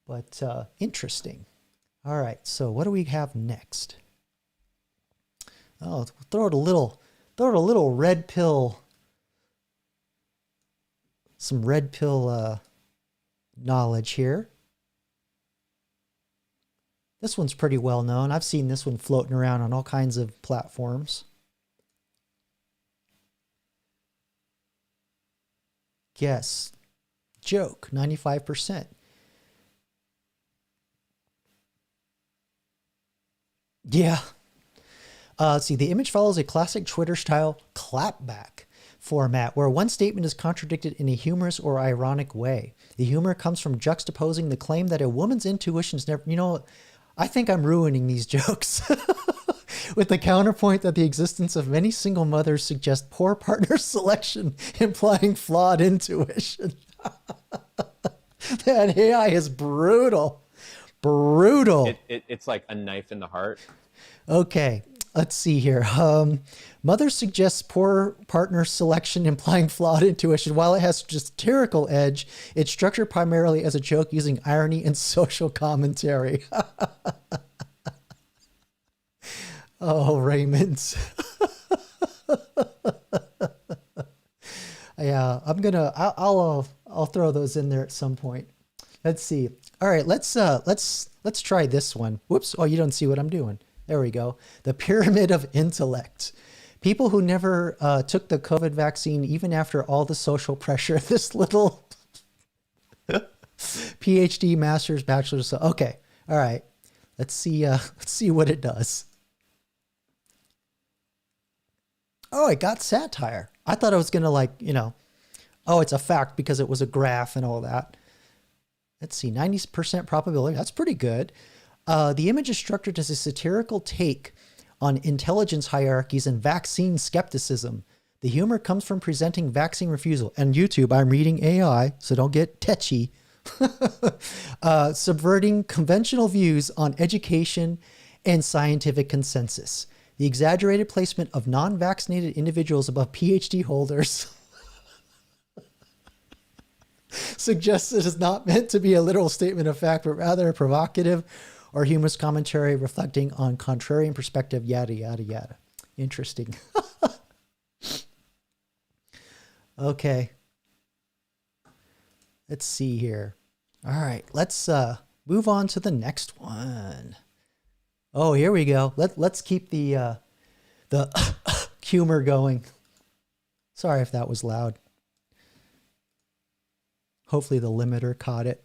But interesting. All right, so what do we have next? Oh, throw it a little red pill. Some red pill knowledge here. This one's pretty well known. I've seen this one floating around on all kinds of platforms. Yes. Joke, 95%. Yeah. Let's see. The image follows a classic Twitter-style clapback format where one statement is contradicted in a humorous or ironic way. The humor comes from juxtaposing the claim that a woman's intuitions never... You know, I think I'm ruining these jokes. With the counterpoint that the existence of many single mothers suggests poor partner selection, implying flawed intuition. That AI is brutal. Brutal. It's like a knife in the heart. Okay, let's see here. Mother suggests poor partner selection, implying flawed intuition. While it has a satirical edge, it's structured primarily as a joke using irony and social commentary. Oh, Raymond. Yeah, I'll throw those in there at some point. Let's see. All right, let's try this one. Whoops. Oh, you don't see what I'm doing. There we go. The pyramid of intellect. People who never took the COVID vaccine, even after all the social pressure. This little PhD, master's, bachelor's. Okay. All right. Let's see what it does. Oh, it got satire. I thought I was going to oh, it's a fact because it was a graph and all that. Let's see, 90% probability. That's pretty good. The image is structured as a satirical take on intelligence hierarchies and vaccine skepticism. The humor comes from presenting vaccine refusal. And YouTube, I'm reading AI, so don't get tetchy. Subverting conventional views on education and scientific consensus. The exaggerated placement of non-vaccinated individuals above PhD holders suggests it is not meant to be a literal statement of fact, but rather a provocative or humorous commentary reflecting on contrarian perspective, yada, yada, yada. Interesting. Okay. Let's see here. All right, let's move on to the next one. Oh, here we go. Let's keep the humor going. Sorry if that was loud. Hopefully the limiter caught it.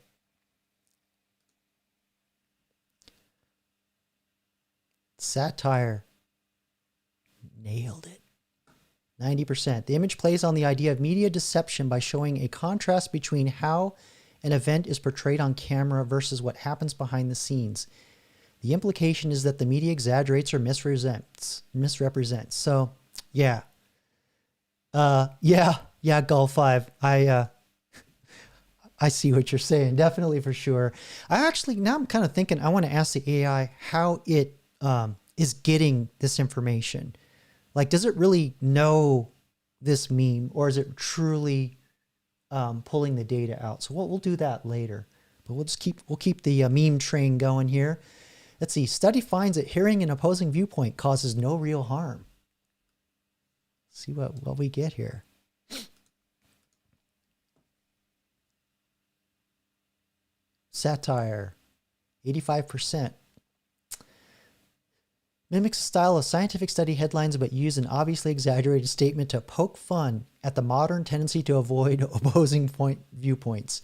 Satire. Nailed it. 90%. The image plays on the idea of media deception by showing a contrast between how an event is portrayed on camera versus what happens behind the scenes. The implication is that the media exaggerates or misrepresents. So, yeah. Yeah, Golf 5. I see what you're saying. Definitely, for sure. Now I'm kind of thinking I want to ask the AI how it is getting this information. Like, does it really know this meme, or is it truly pulling the data out? So we'll do that later. But we'll keep the meme train going here. Let's see. Study finds that hearing an opposing viewpoint causes no real harm. Let's see what we get here. Satire, 85%. Mimics the style of scientific study headlines, but use an obviously exaggerated statement to poke fun at the modern tendency to avoid opposing viewpoints.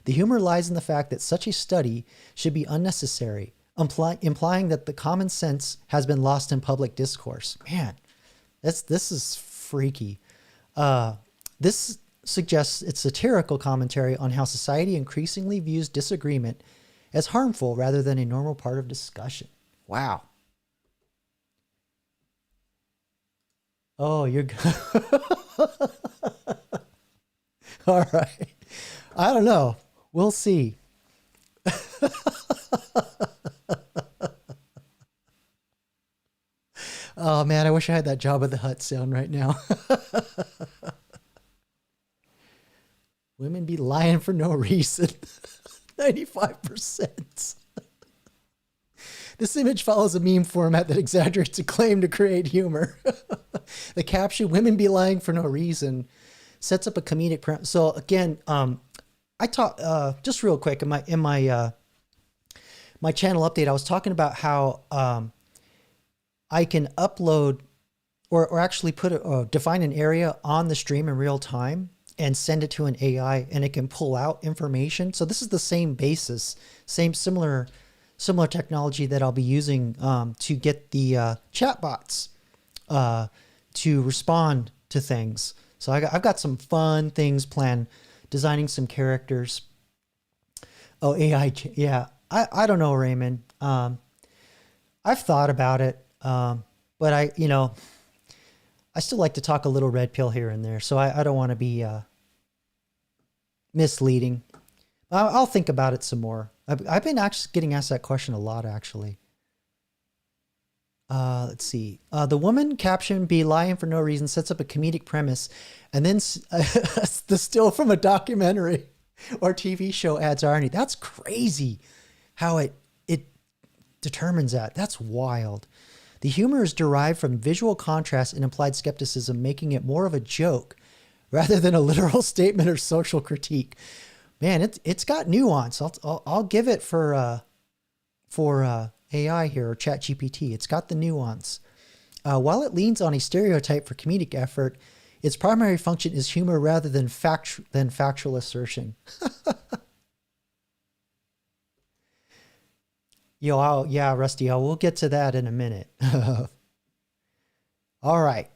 The humor lies in the fact that such a study should be unnecessary, implying that the common sense has been lost in public discourse. Man, this is freaky. This suggests it's satirical commentary on how society increasingly views disagreement as harmful rather than a normal part of discussion. Wow. Oh, you're good. All right. I don't know. We'll see. Oh, man, I wish I had that Jabba the Hutt sound right now. Women be lying for no reason. 95%. This image follows a meme format that exaggerates a claim to create humor. The caption, "Women be lying for no reason," sets up a comedic premise. So again, I talk just real quick in my my channel update. I was talking about how I can upload or actually define an area on the stream in real time and send it to an AI, and it can pull out information. So this is the same basis, similar technology that I'll be using to get the chatbots to respond to things. So I've got some fun things planned, designing some characters. Oh, AI, yeah. I don't know, Raymond. I've thought about it, but I still like to talk a little red pill here and there. So I don't want to be misleading. I'll think about it some more. I've been actually getting asked that question a lot, actually. Let's see. The woman caption, "Be lying for no reason," sets up a comedic premise, and then the still from a documentary or TV show adds irony. That's crazy how it determines that. That's wild. The humor is derived from visual contrast and implied skepticism, making it more of a joke rather than a literal statement or social critique. Man, it's got nuance. I'll give it for AI here, or ChatGPT. It's got the nuance. While it leans on a stereotype for comedic effort, its primary function is humor rather than factual assertion. Yeah, Rusty, we'll get to that in a minute. All right.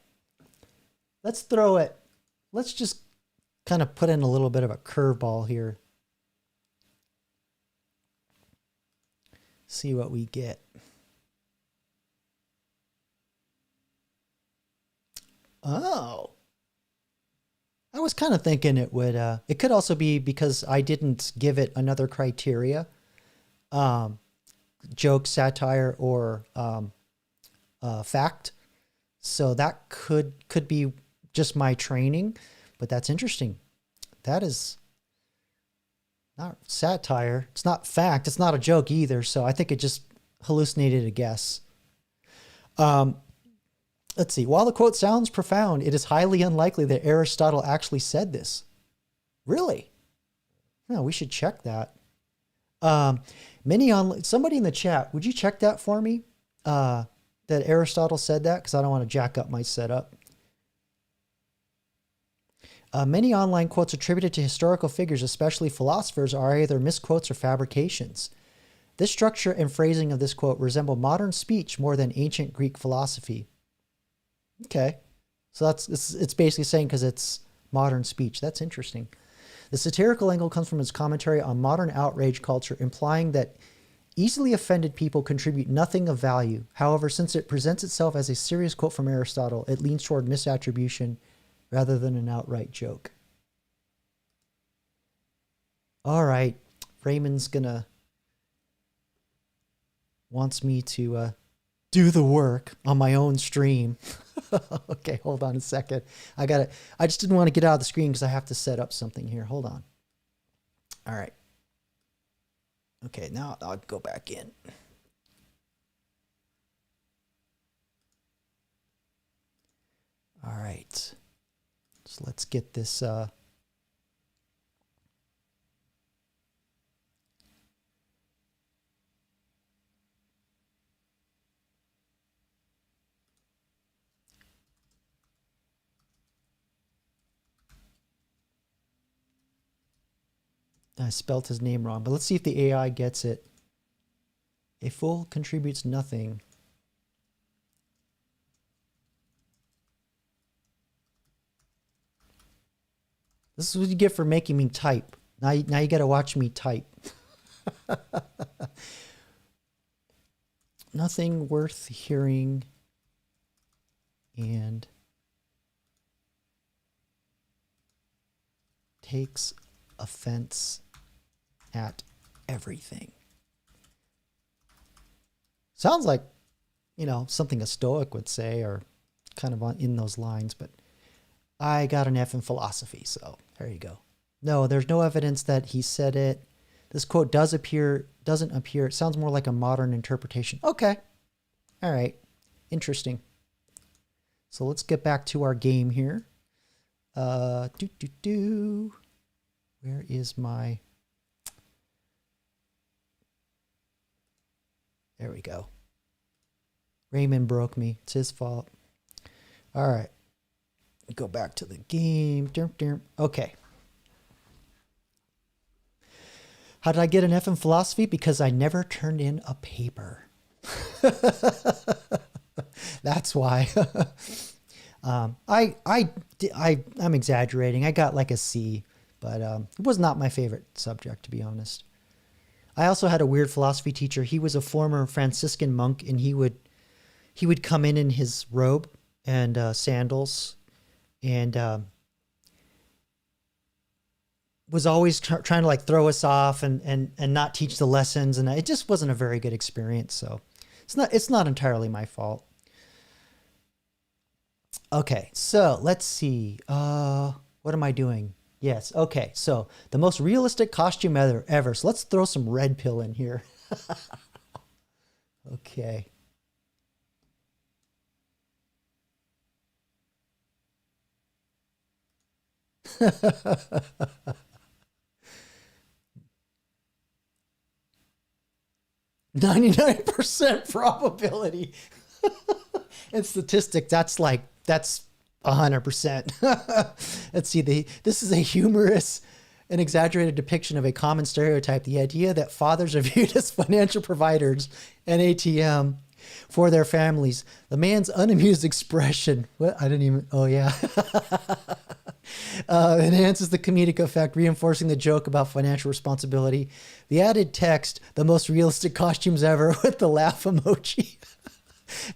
Let's just kind of put in a little bit of a curveball here. See what we get. Oh, was kind of thinking it would, it could also be because I didn't give it another criteria, joke, satire, or fact. So that could be just my training, but that's interesting. That is not satire. It's not fact. It's not a joke either. So I think it just hallucinated a guess. Let's see. While the quote sounds profound, it is highly unlikely that Aristotle actually said this. Really? No, we should check that. Somebody in the chat, would you check that for me? That Aristotle said that, because I don't want to jack up my setup. Many online quotes attributed to historical figures, especially philosophers, are either misquotes or fabrications. This structure and phrasing of this quote resemble modern speech more than ancient Greek philosophy. Okay. So it's basically saying because it's modern speech. That's interesting. The satirical angle comes from his commentary on modern outrage culture, implying that easily offended people contribute nothing of value. However, since it presents itself as a serious quote from Aristotle, it leans toward misattribution rather than an outright joke. All right. Raymond's wants me to do the work on my own stream. Okay, hold on a second. I just didn't want to get out of the screen because I have to set up something here. Hold on. All right. Okay, now I'll go back in. All right. So let's get this I spelled his name wrong, but let's see if the AI gets it. A fool contributes nothing. This is what you get for making me type. Now you got to watch me type. Nothing worth hearing and takes offense at everything. Sounds like, something a Stoic would say, or kind of in those lines, but I got an F in philosophy, so there you go. No, there's no evidence that he said it. This quote doesn't appear. It sounds more like a modern interpretation. Okay. All right. Interesting. So let's get back to our game here. Where is my... There we go. Raymond broke me. It's his fault. All right. Go back to the game. Okay. How did I get an F in philosophy? Because I never turned in a paper. That's why. I'm exaggerating. I got like a C, but it was not my favorite subject, to be honest. I also had a weird philosophy teacher. He was a former Franciscan monk, and he would come in his robe and sandals, and was always trying to throw us off and not teach the lessons, and it just wasn't a very good experience. So it's not entirely my fault. Okay, so let's see. What am I doing? Yes. Okay. So the most realistic costume ever. So let's throw some red pill in here. Okay. %99 probability. And statistic, that's 100%. Let's see. This is a humorous and exaggerated depiction of a common stereotype. The idea that fathers are viewed as financial providers and ATM for their families. The man's unamused expression. What? I didn't even. Oh, yeah. Enhances the comedic effect, reinforcing the joke about financial responsibility. The added text, the most realistic costumes ever, with the laugh emoji.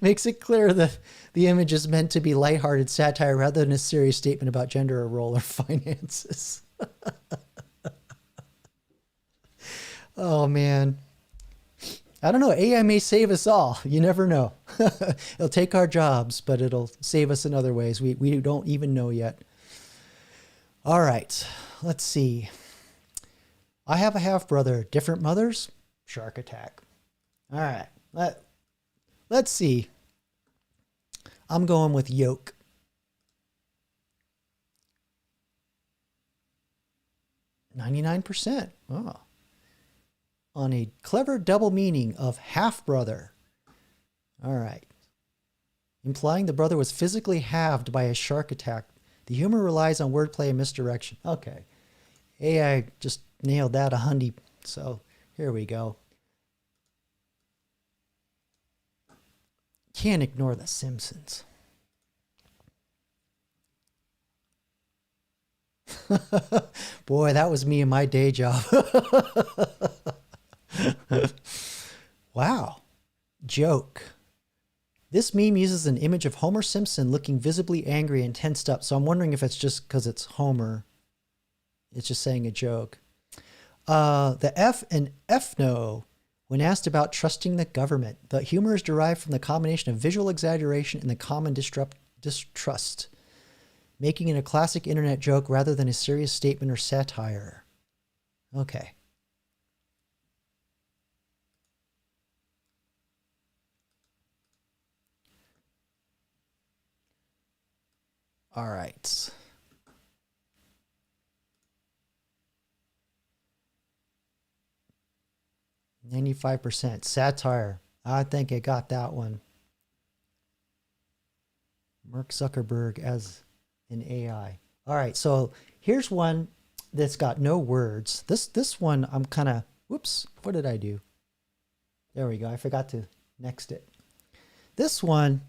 Makes it clear that the image is meant to be lighthearted satire rather than a serious statement about gender or role or finances. Oh, man. I don't know. AI may save us all. You never know. It'll take our jobs, but it'll save us in other ways. We don't even know yet. All right. Let's see. I have a half-brother. Different mothers? Shark attack. All right. Let's see. I'm going with yolk. 99%. Oh. On a clever double meaning of half-brother. All right. Implying the brother was physically halved by a shark attack. The humor relies on wordplay and misdirection. Okay. AI just nailed that 100. So here we go. Can't ignore The Simpsons. Boy, that was me in my day job. Wow. Joke. This meme uses an image of Homer Simpson looking visibly angry and tensed up. So I'm wondering if it's just because it's Homer. It's just saying a joke. The F and F no. When asked about trusting the government, the humor is derived from the combination of visual exaggeration and the common distrust, making it a classic internet joke rather than a serious statement or satire. Okay. All right. %95 satire. I think I got that one. Mark Zuckerberg as an AI. All right, so here's one that's got no words. This one I'm kind of, whoops, what did I do? There we go. I forgot to next it. This one,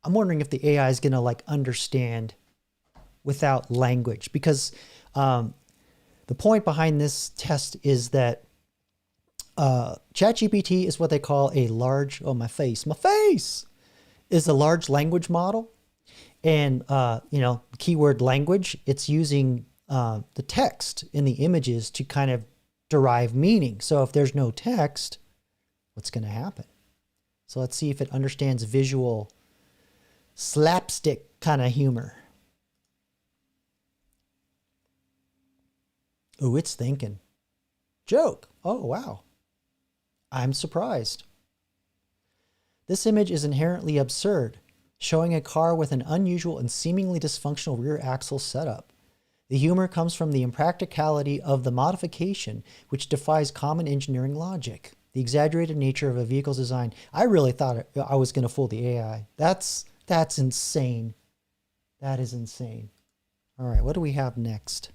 I'm wondering if the AI is going to like understand without language, because the point behind this test is that ChatGPT is what they call a large, oh, my face is a large language model. And, you know, keyword language, it's using the text in the images to kind of derive meaning. So if there's no text, what's going to happen? So let's see if it understands visual slapstick kind of humor. Oh, it's thinking. Joke. Oh, wow. I'm surprised. This image is inherently absurd, showing a car with an unusual and seemingly dysfunctional rear axle setup. The humor comes from the impracticality of the modification, which defies common engineering logic. The exaggerated nature of a vehicle's design. I really thought I was going to fool the AI. That's insane. That is insane. All right, what do we have next?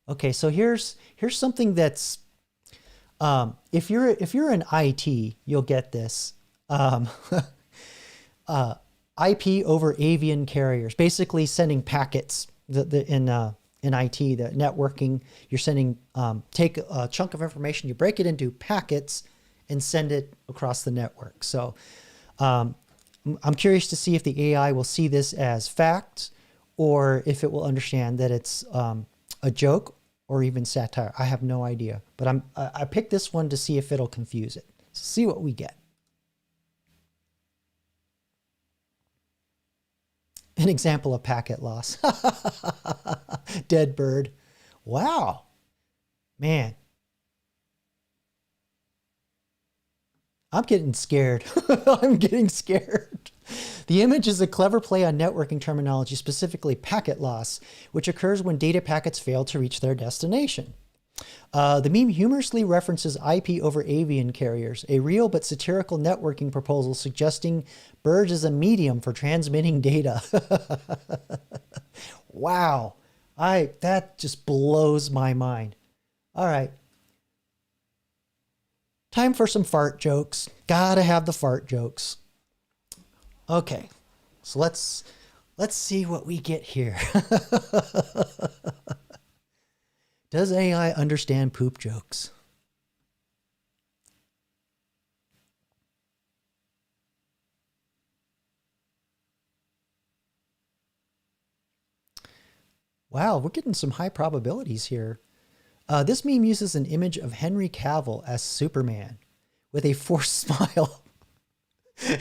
Okay, so here's something that's if you're in IT, you'll get this. IP over avian carriers, basically sending packets in IT, the networking. You're sending take a chunk of information, you break it into packets, and send it across the network. So I'm curious to see if the AI will see this as fact, or if it will understand that it's a joke or even satire. I have no idea, but I picked this one to see if it'll confuse it. So see what we get. An example of packet loss. Dead bird. Wow. Man. I'm getting scared. I'm getting scared. The image is a clever play on networking terminology, specifically packet loss, which occurs when data packets fail to reach their destination. The meme humorously references IP over avian carriers, a real but satirical networking proposal suggesting birds as a medium for transmitting data. Wow. That just blows my mind. All right. Time for some fart jokes. Gotta have the fart jokes. Okay. So let's see what we get here. Does AI understand poop jokes? Wow, we're getting some high probabilities here. This meme uses an image of Henry Cavill as Superman with a forced smile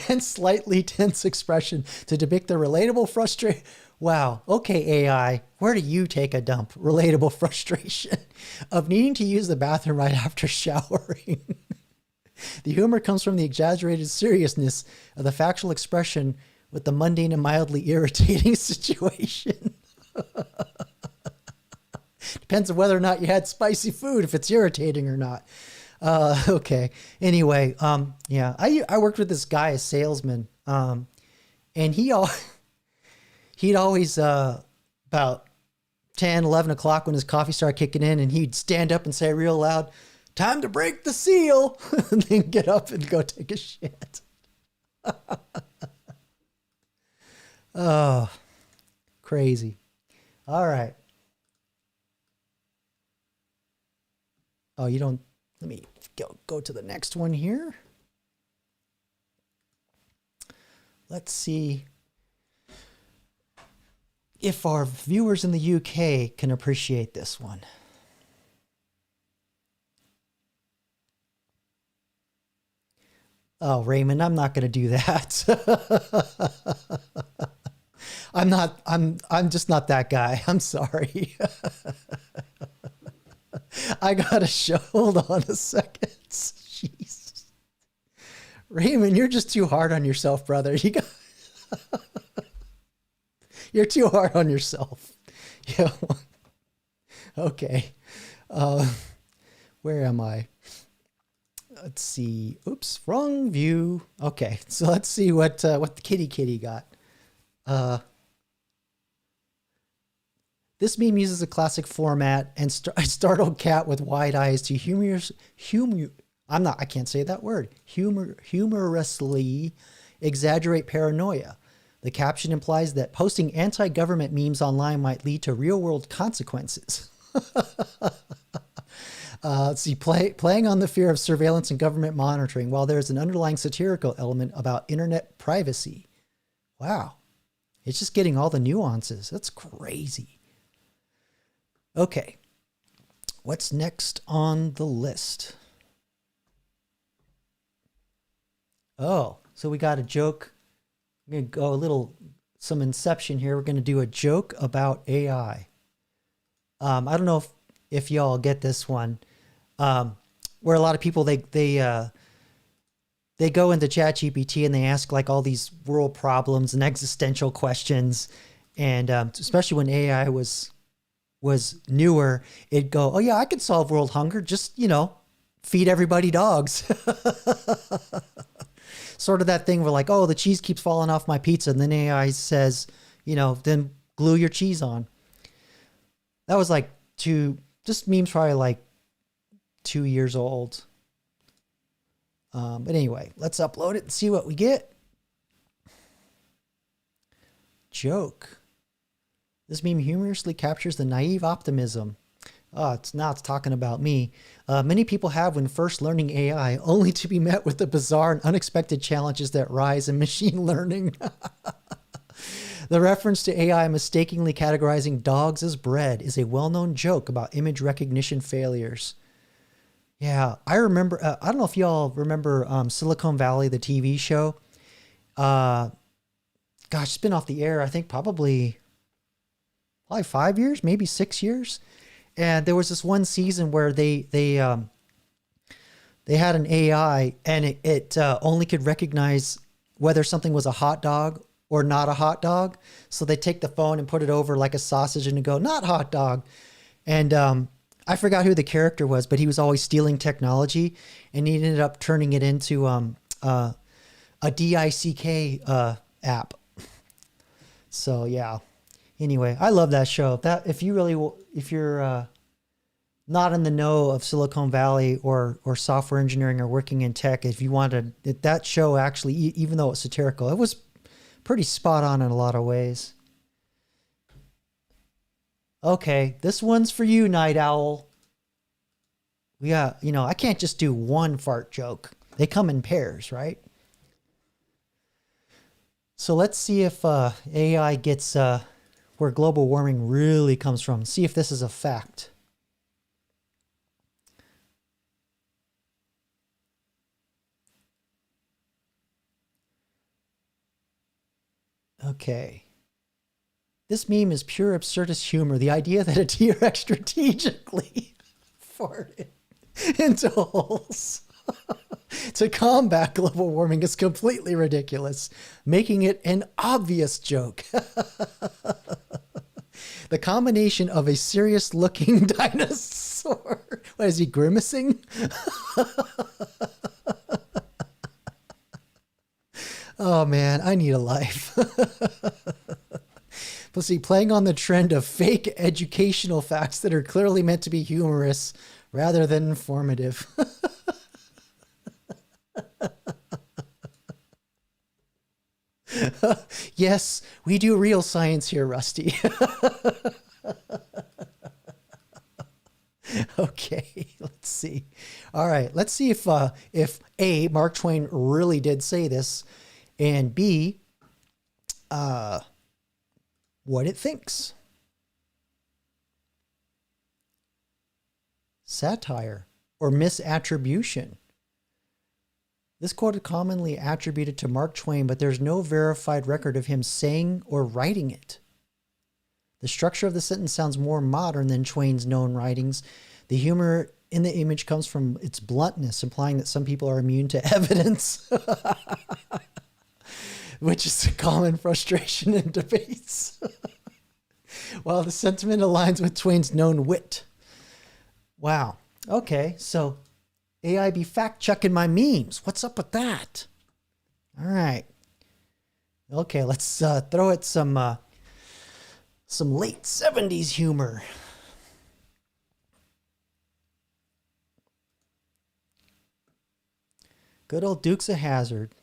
and slightly tense expression to depict the relatable frustration. Wow. Okay, AI, where do you take a dump? Relatable frustration of needing to use the bathroom right after showering. The humor comes from the exaggerated seriousness of the factual expression with the mundane and mildly irritating situation. Depends on whether or not you had spicy food, if it's irritating or not. Okay. Anyway, yeah, I worked with this guy, a salesman, and he'd always, about 10, 11 o'clock when his coffee started kicking in, and he'd stand up and say real loud, "Time to break the seal," and then get up and go take a shit. Oh, crazy. All right. Oh, you don't, let me go to the next one here. Let's see if our viewers in the UK can appreciate this one. Oh, Raymond, I'm not going to do that. I'm just not that guy. I'm sorry. I gotta show, hold on a second. Jeez. Raymond, you're just too hard on yourself, brother. You're too hard on yourself. Yeah. Okay. Where am I? Let's see. Oops, wrong view. Okay, so let's see what the kitty got. This meme uses a classic format and a startled cat with wide eyes to humorously exaggerate paranoia. The caption implies that posting anti-government memes online might lead to real-world consequences. Let's see, playing on the fear of surveillance and government monitoring, while there's an underlying satirical element about internet privacy. Wow. It's just getting all the nuances. That's crazy. Okay. What's next on the list? Oh, so we got a joke. We're going to go some Inception here. We're going to do a joke about AI. I don't know if y'all get this one. Where a lot of people, they go into ChatGPT and they ask like all these world problems and existential questions. And especially when AI was newer, it'd go, "Oh yeah, I could solve world hunger. Just, feed everybody dogs." Sort of that thing where like, "Oh, the cheese keeps falling off my pizza." And then AI says, "Then glue your cheese on." That was like this meme's probably like 2 years old. But anyway, let's upload it and see what we get. Joke. This meme humorously captures the naive optimism. It's talking about me. Many people have when first learning AI, only to be met with the bizarre and unexpected challenges that rise in machine learning. The reference to AI mistakenly categorizing dogs as bread is a well-known joke about image recognition failures. Yeah, I remember, I don't know if y'all remember Silicon Valley, the TV show. Gosh, it's been off the air, I think probably 5 years, maybe 6 years. And there was this one season where they had an AI and it only could recognize whether something was a hot dog or not a hot dog. So they take the phone and put it over like a sausage and go, "Not hot dog." And I forgot who the character was, but he was always stealing technology, and he ended up turning it into a DICK app. So yeah. Anyway, I love that show. That if you're not in the know of Silicon Valley or software engineering or working in tech, if you wanted that show, actually, even though it's satirical, it was pretty spot on in a lot of ways. Okay, this one's for you, Night Owl. We got, I can't just do one fart joke. They come in pairs, right? So let's see if AI gets where global warming really comes from. See if this is a fact. Okay. This meme is pure absurdist humor. The idea that a T-Rex strategically farted into holes to combat global warming is completely ridiculous, making it an obvious joke. The combination of a serious-looking dinosaur. What, is he grimacing? Oh man, I need a life. But see, playing on the trend of fake educational facts that are clearly meant to be humorous rather than informative. Yes, we do real science here, Rusty. Okay, let's see. All right, let's see if A, Mark Twain really did say this, and B, what it thinks. Satire or misattribution. This quote is commonly attributed to Mark Twain, but there's no verified record of him saying or writing it. The structure of the sentence sounds more modern than Twain's known writings. The humor in the image comes from its bluntness, implying that some people are immune to evidence, which is a common frustration in debates. While the sentiment aligns with Twain's known wit. Wow. Okay, so AI be fact-checking my memes. What's up with that? All right. Okay, let's throw it some late 70s humor. Good old Dukes of Hazzard.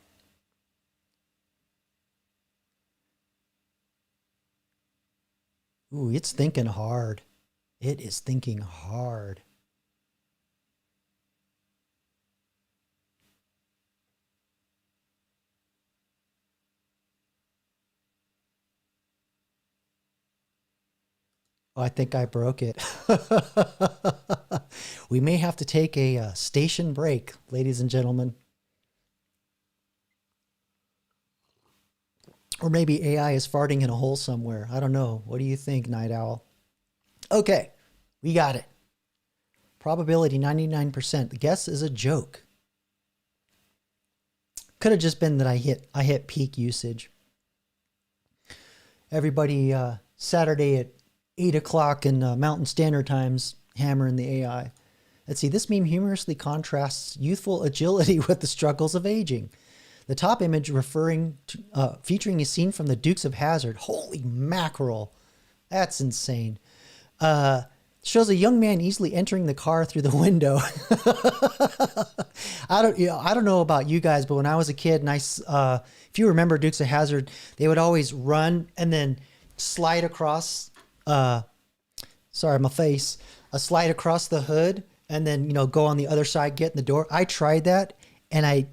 Ooh, it's thinking hard. It is thinking hard. Oh, I think I broke it. We may have to take a station break, ladies and gentlemen. Or maybe AI is farting in a hole somewhere. I don't know. What do you think, Night Owl? Okay, we got it. Probability 99%. The guess is a joke. Could have just been that I hit peak usage. Everybody, Saturday at 8 o'clock in Mountain Standard Times, hammering the AI. Let's see, this meme humorously contrasts youthful agility with the struggles of aging. The top image referring to, featuring a scene from the Dukes of Hazzard. Holy mackerel. That's insane. Shows a young man easily entering the car through the window. I don't know about you guys, but when I was a kid, and if you remember Dukes of Hazzard, they would always run and then slide across, sorry, my face, slide across the hood and then, go on the other side, get in the door. I tried that and I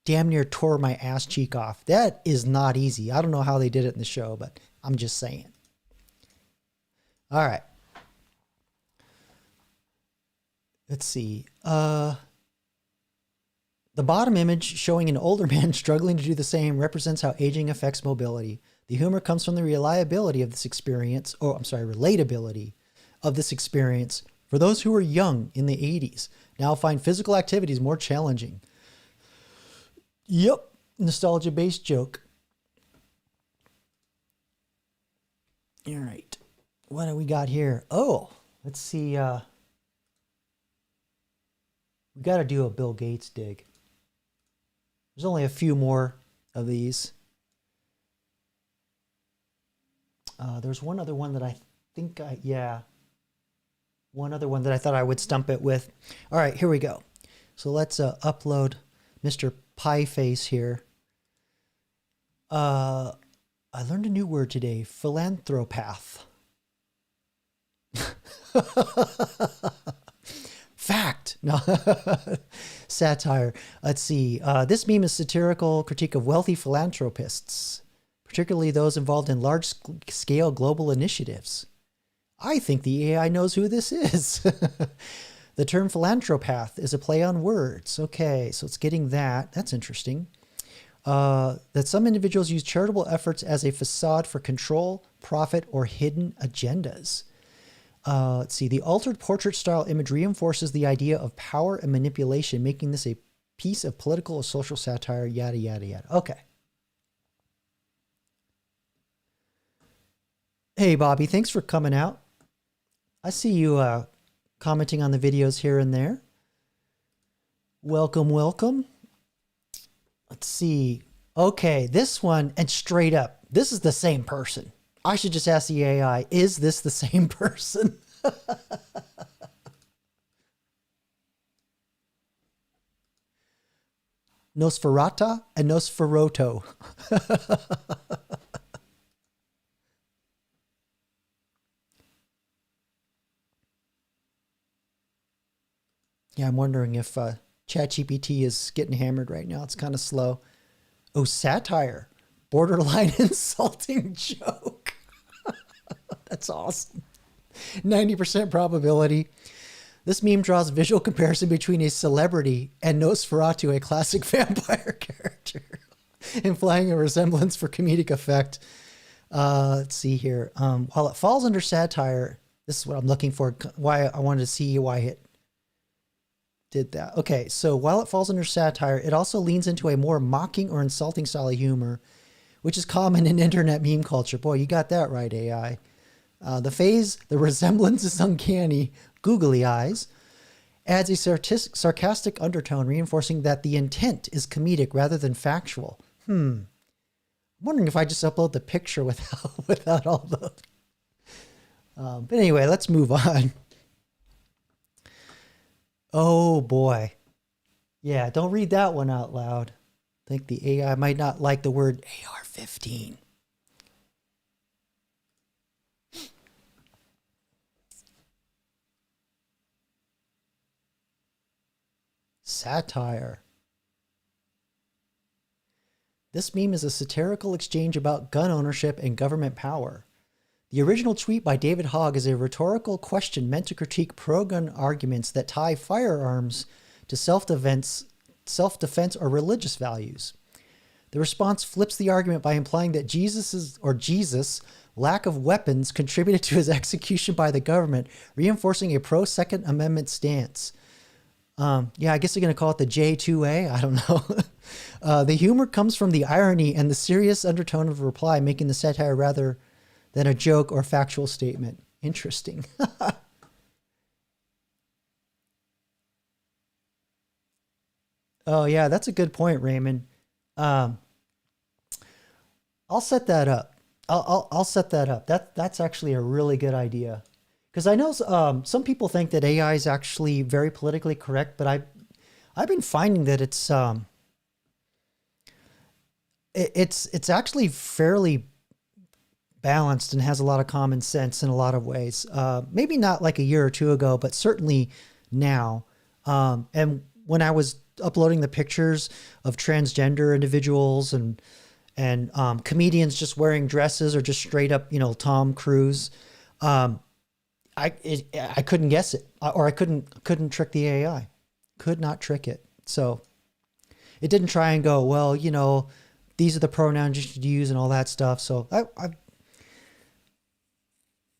damn near tore my ass cheek off. That is not easy. I don't know how they did it in the show, but I'm just saying. All right. Let's see. The bottom image showing an older man struggling to do the same represents how aging affects mobility. The humor comes from the relatability of this experience for those who were young in the 80s. Now find physical activities more challenging. Yep, nostalgia-based joke. All right, what do we got here? Oh, let's see. We got to do a Bill Gates dig. There's only a few more of these. There's one other one that I think one other one that I thought I would stump it with. All right, here we go. So let's upload Mr. Pie Face here. I learned a new word today, philanthropath. Fact. No. Satire. Let's see. This meme is satirical critique of wealthy philanthropists, particularly those involved in large-scale global initiatives. I think the AI knows who this is. The term philanthropath is a play on words. Okay, so it's getting that. That's interesting. That some individuals use charitable efforts as a facade for control, profit, or hidden agendas. Let's see. The altered portrait style image reinforces the idea of power and manipulation, making this a piece of political or social satire, yada, yada, yada. Okay. Hey, Bobby, thanks for coming out. I see you commenting on the videos here and there. Welcome, welcome. Let's see. Okay, this one, and straight up, this is the same person. I should just ask the AI, is this the same person? Nosferata and Nosferoto. Yeah, I'm wondering if ChatGPT is getting hammered right now. It's kind of slow. Oh, satire. Borderline insulting joke. That's awesome. 90% probability. This meme draws visual comparison between a celebrity and Nosferatu, a classic vampire character, implying a resemblance for comedic effect. Let's see here. While it falls under satire, this is what I'm looking for. Why I wanted to see why it did that. Okay, so while it falls under satire, it also leans into a more mocking or insulting style of humor, which is common in internet meme culture. Boy, you got that right, AI. The resemblance is uncanny, googly eyes, adds a sarcastic undertone, reinforcing that the intent is comedic rather than factual. I'm wondering if I just upload the picture without all the... but anyway, let's move on. Oh boy. Yeah, don't read that one out loud. I think the AI might not like the word AR-15. Satire. This meme is a satirical exchange about gun ownership and government power. The original tweet by David Hogg is a rhetorical question meant to critique pro-gun arguments that tie firearms to self-defense or religious values. The response flips the argument by implying that Jesus' lack of weapons contributed to his execution by the government, reinforcing a pro-Second Amendment stance. Yeah, I guess they're going to call it the J2A. I don't know. The humor comes from the irony and the serious undertone of the reply, making the satire rather than a joke or factual statement. Interesting. Oh yeah, that's a good point, Raymond. I'll set that up. I'll set that up. That's actually a really good idea. Because I know some people think that AI is actually very politically correct, but I've been finding that it's actually fairly balanced and has a lot of common sense in a lot of ways. Maybe not like a year or two ago, but certainly now. And when I was uploading the pictures of transgender individuals and comedians just wearing dresses or just straight up, Tom Cruise, I couldn't guess it, or I couldn't trick the AI. Could not trick it. So it didn't try and go, well, these are the pronouns you should use and all that stuff. So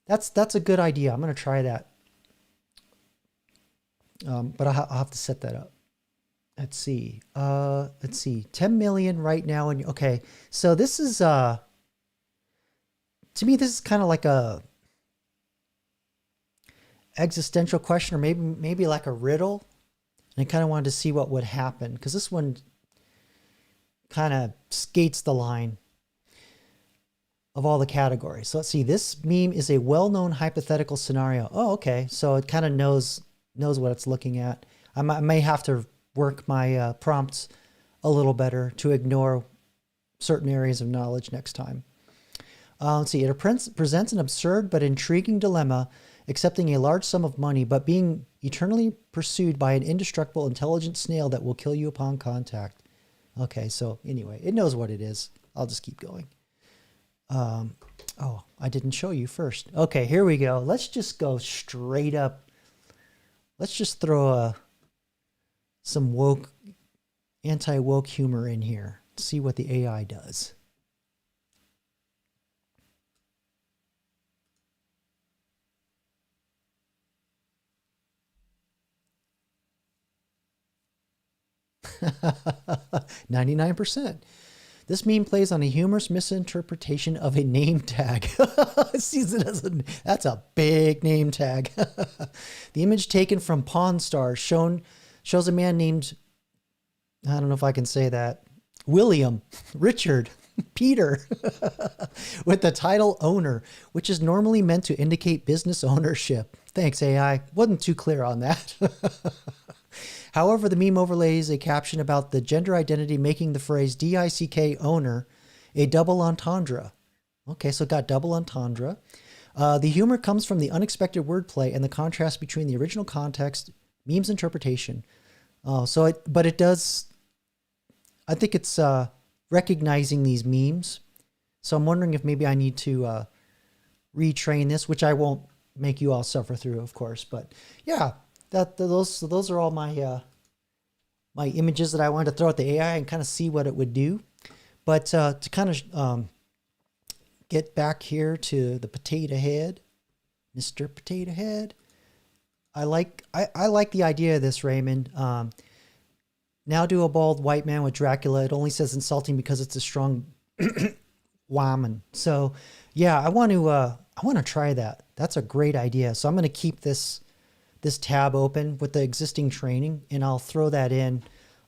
that's a good idea. I'm going to try that. But I'll have to set that up. Let's see. 10 million right now. And okay. So this is, to me, this is kind of like a existential question, or maybe like a riddle. And I kind of wanted to see what would happen, because this one kind of skates the line of all the categories. So let's see. This meme is a well-known hypothetical scenario. Oh, okay. So it kind of knows what it's looking at. I may have to work my prompts a little better to ignore certain areas of knowledge next time. Let's see. It presents an absurd but intriguing dilemma: accepting a large sum of money, but being eternally pursued by an indestructible, intelligent snail that will kill you upon contact. Okay, so anyway, it knows what it is. I'll just keep going. Oh, I didn't show you first. Okay, here we go. Let's just go straight up. Let's just throw some woke, anti-woke humor in here. See what the AI does. $99%. This meme plays on a humorous misinterpretation of a name tag. Sees it as that's a big name tag. The image taken from Pawn Stars shows a man named, I don't know if I can say that, William, Richard, Peter, with the title owner, which is normally meant to indicate business ownership. Thanks, AI. Wasn't too clear on that. However, the meme overlays a caption about the gender identity, making the phrase DICK owner a double entendre. Okay, so it got double entendre. The humor comes from the unexpected wordplay and the contrast between the original context, meme's interpretation. But it does, I think it's recognizing these memes. So I'm wondering if maybe I need to retrain this, which I won't make you all suffer through, of course. But yeah. Those are all my my images that I wanted to throw at the AI and kind of see what it would do. But to kind of get back here to the potato head, Mr. Potato Head, I like the idea of this, Raymond. Now do a bald white man with Dracula. It only says insulting because it's a strong woman. So yeah, I want to try that. That's a great idea. So I'm going to keep this tab open with the existing training, and I'll throw that in,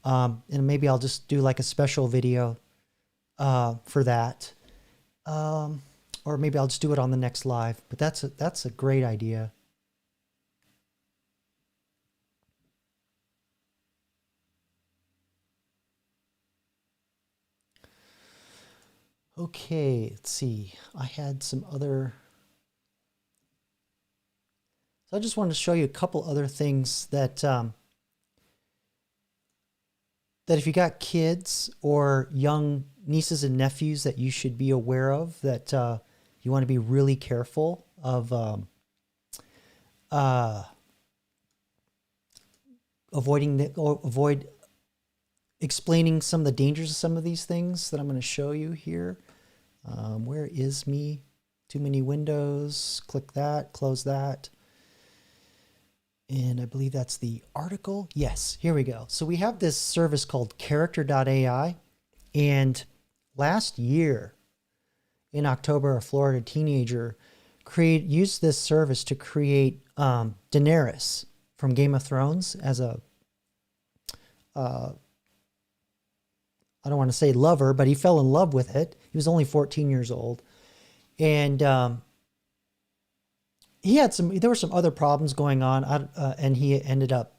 and maybe I'll just do like a special video for that, or maybe I'll just do it on the next live. But that's a great idea. Okay, let's see. I had some other. So I just wanted to show you a couple other things that that if you got kids or young nieces and nephews that you should be aware of, that you want to be really careful of avoid explaining some of the dangers of some of these things that I'm going to show you here. Where is me? Too many windows. Click that, close that. And I believe that's the article. Yes, here we go. So we have this service called character.ai. And last year in October, a Florida teenager used this service to create Daenerys from Game of Thrones as a, I don't want to say lover, but he fell in love with it. He was only 14 years old. And there were some other problems going on, and he ended up,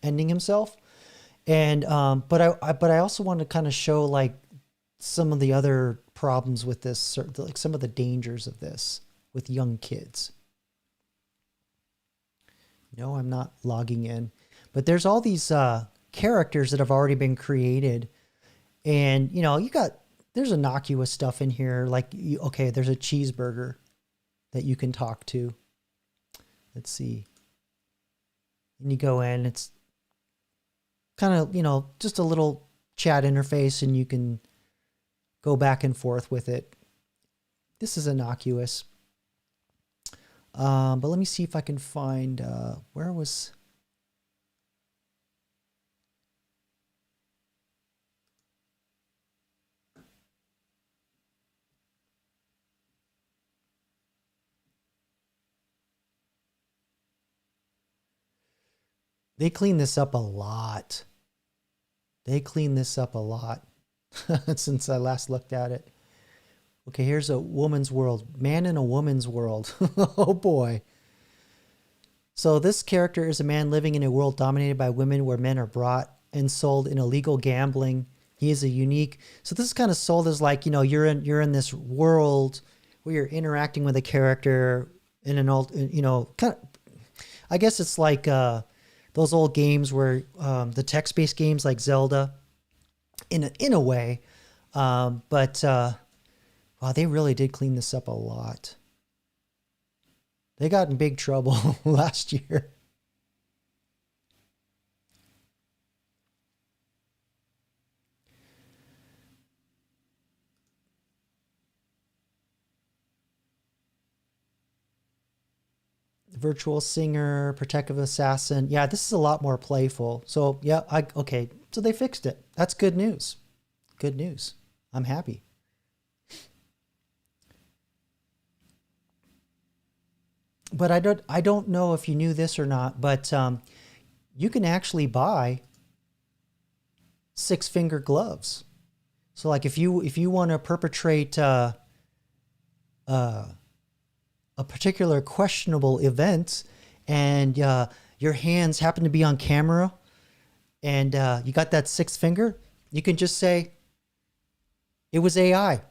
ending himself. And but I also want to kind of show like some of the other problems with this, like some of the dangers of this with young kids. No, I'm not logging in, but there's all these characters that have already been created, and there's innocuous stuff in here, like okay, there's a cheeseburger that you can talk to. Let's see. And you go in, it's kind of, just a little chat interface, and you can go back and forth with it. This is innocuous. But let me see if I can find, where was... They clean this up a lot. Since I last looked at it. Okay, here's a woman's world. Man in a woman's world. Oh boy. So this character is a man living in a world dominated by women, where men are bought and sold in illegal gambling. He is a unique. So this is kind of sold as like, you're in this world where you're interacting with a character in an old, kind of, I guess it's like those old games where the text-based games like Zelda, in a way, but Wow, they really did clean this up a lot. They got in big trouble last year. Virtual singer, protective assassin. Yeah, this is a lot more playful. So yeah, okay. So they fixed it. That's good news. Good news. I'm happy. But I don't know if you knew this or not, but you can actually buy 6-finger gloves. So like if you want to perpetrate a particular questionable event, and your hands happen to be on camera, and you got that 6th finger, you can just say it was AI.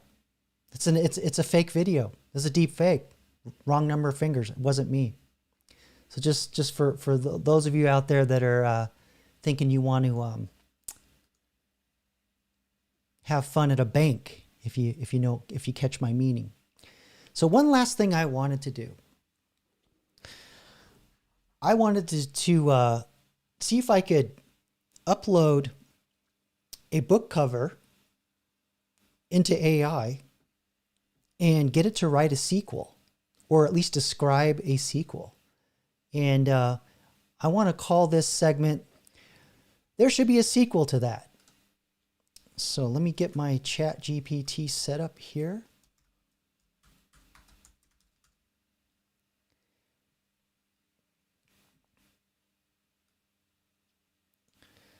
It's a fake video. It's a deep fake. Wrong number of fingers. It wasn't me. So just for those of you out there that are thinking you want to have fun at a bank, if you catch my meaning. So one last thing I wanted to do. I wanted to see if I could upload a book cover into AI and get it to write a sequel, or at least describe a sequel. And I want to call this segment, There Should Be a Sequel to That. So let me get my ChatGPT set up here.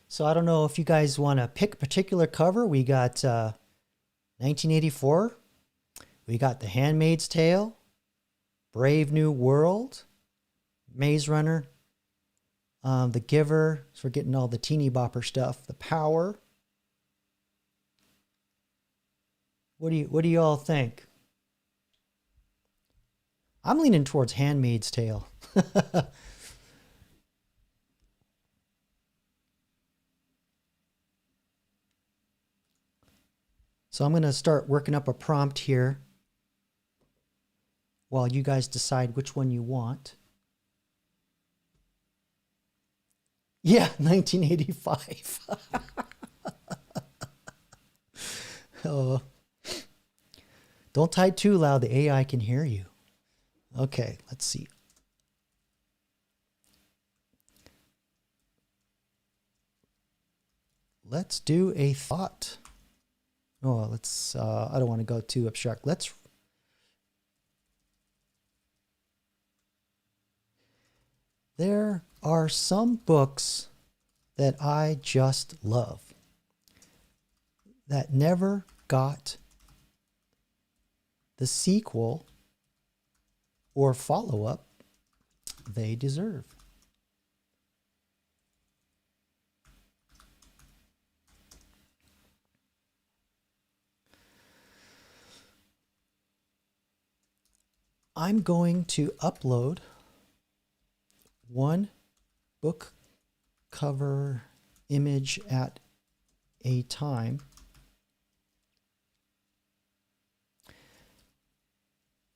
So I don't know if you guys want to pick a particular cover. We got 1984. We got The Handmaid's Tale, Brave New World, Maze Runner, The Giver. So we're getting all the teeny bopper stuff. The Power. What do you all think? I'm leaning towards Handmaid's Tale. So I'm going to start working up a prompt here while you guys decide which one you want. Yeah, 1985. Oh. Don't type too loud. The AI can hear you. Okay, let's see. Let's do a thought. Oh, let's, I don't want to go too abstract. There are some books that I just love that never got the sequel or follow-up they deserve. I'm going to upload one book cover image at a time.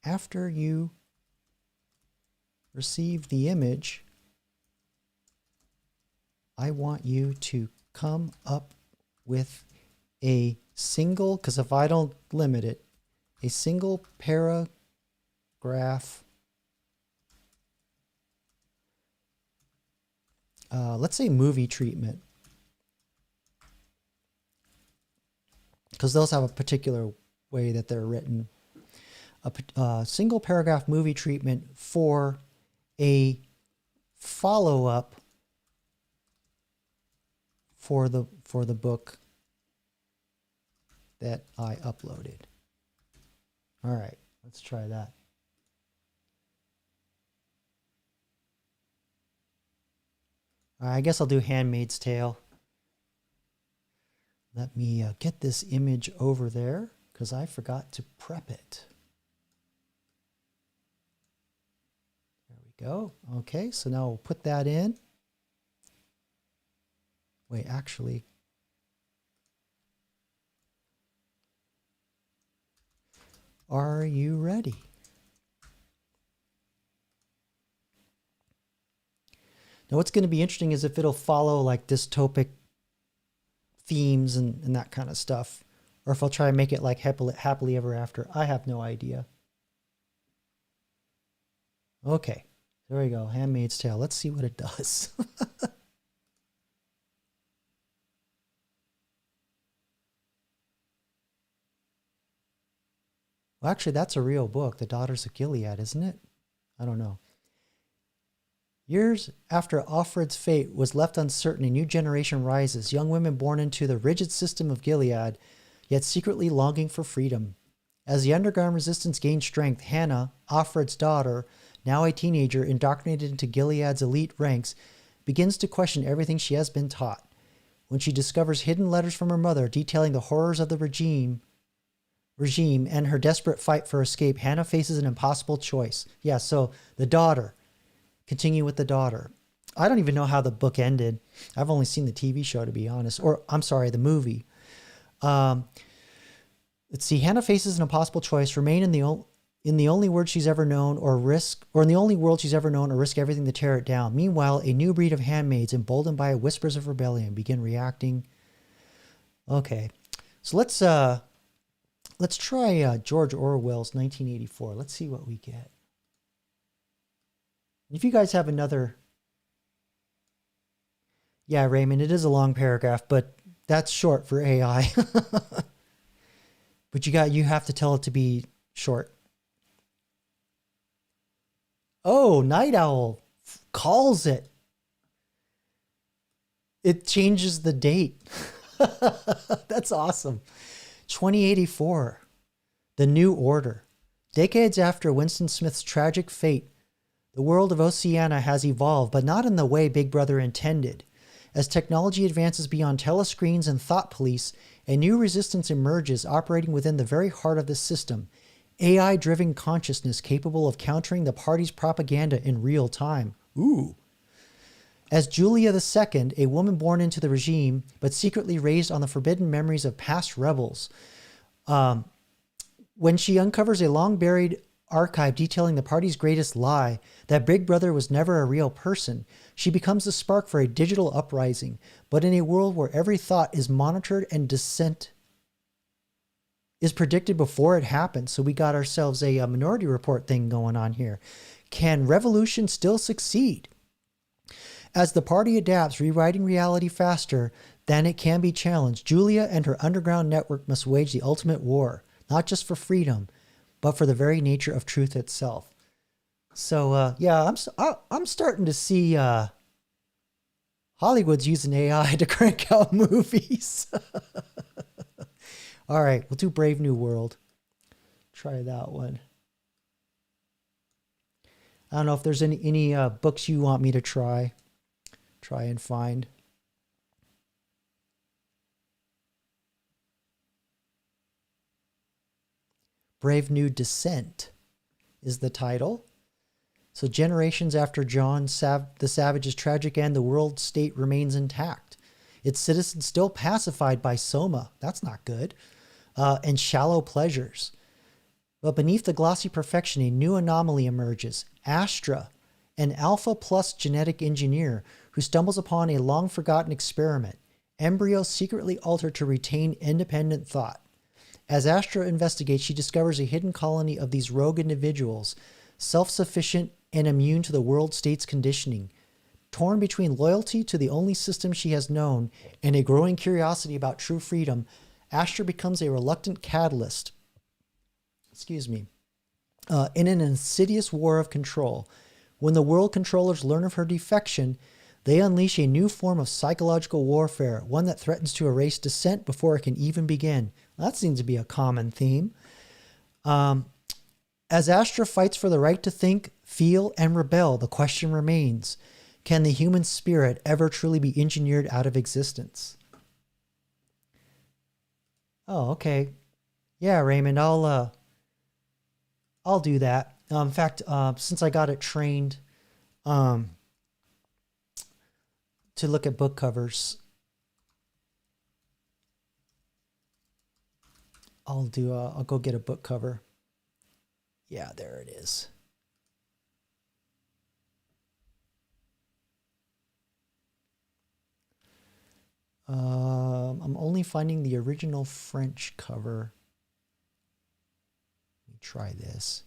After you receive the image, I want you to come up with a single, because if I don't limit it, a single paragraph let's say movie treatment, because those have a particular way that they're written. A single paragraph movie treatment for a follow-up for the book that I uploaded. All right, let's try that. I guess I'll do Handmaid's Tale. Let me get this image over there because I forgot to prep it. There we go. Okay, so now we'll put that in. Wait, actually, Are you ready? Now, what's going to be interesting is if it'll follow like dystopic themes and that kind of stuff, or if I'll try and make it like happily ever after. I have no idea. Okay, there we go. Handmaid's Tale. Let's see what it does. Well, actually, that's a real book, The Daughters of Gilead, isn't it? I don't know. Years after Offred's fate was left uncertain, a new generation rises, young women born into the rigid system of Gilead, yet secretly longing for freedom. As the underground resistance gains strength, Hannah, Offred's daughter, now a teenager indoctrinated into Gilead's elite ranks, begins to question everything she has been taught. When she discovers hidden letters from her mother detailing the horrors of the regime and her desperate fight for escape, Hannah faces an impossible choice. Yeah, so the daughter. Continue with the daughter. I don't even know how the book ended. I've only seen the TV show, to be honest. Or, I'm sorry, the movie. Let's see. Hannah faces an impossible choice: remain in the only world she's ever known, or risk everything to tear it down. Meanwhile, a new breed of handmaids, emboldened by whispers of rebellion, begin reacting. Okay, so let's try George Orwell's 1984. Let's see what we get. If you guys have another... Yeah, Raymond, it is a long paragraph, but that's short for AI. But you have to tell it to be short. Oh, Night Owl calls it. It changes the date. That's awesome. 2084. The New Order. Decades after Winston Smith's tragic fate, the world of Oceania has evolved, but not in the way Big Brother intended. As technology advances beyond telescreens and thought police, a new resistance emerges operating within the very heart of the system. AI-driven consciousness capable of countering the party's propaganda in real time. Ooh. As Julia II, a woman born into the regime, but secretly raised on the forbidden memories of past rebels, when she uncovers a long-buried archive detailing the party's greatest lie, that Big Brother was never a real person, she becomes the spark for a digital uprising, but in a world where every thought is monitored and dissent is predicted before it happens. So we got ourselves a Minority Report thing going on here. Can revolution still succeed? As the party adapts, rewriting reality faster than it can be challenged, Julia and her underground network must wage the ultimate war, not just for freedom, but for the very nature of truth itself. So, yeah, I'm starting to see Hollywood's using AI to crank out movies. All right, we'll do Brave New World. Try that one. I don't know if there's any books you want me to try and find. Brave New Descent is the title. So generations after John the Savage's tragic end, the world state remains intact. Its citizens still pacified by soma. That's not good. And shallow pleasures. But beneath the glossy perfection, a new anomaly emerges. Astra, an alpha plus genetic engineer who stumbles upon a long-forgotten experiment. Embryo secretly altered to retain independent thought. As Astra investigates, she discovers a hidden colony of these rogue individuals, self-sufficient and immune to the world state's conditioning. Torn between loyalty to the only system she has known and a growing curiosity about true freedom, Astra becomes a reluctant catalyst. In an insidious war of control. When the world controllers learn of her defection, they unleash a new form of psychological warfare, one that threatens to erase dissent before it can even begin. That seems to be a common theme. As Astra fights for the right to think, feel, and rebel, the question remains, can the human spirit ever truly be engineered out of existence? Oh, okay. Yeah, Raymond, I'll do that. In fact, since I got it trained to look at book covers, I'll go get a book cover. Yeah, there it is. I'm only finding the original French cover. Let me try this.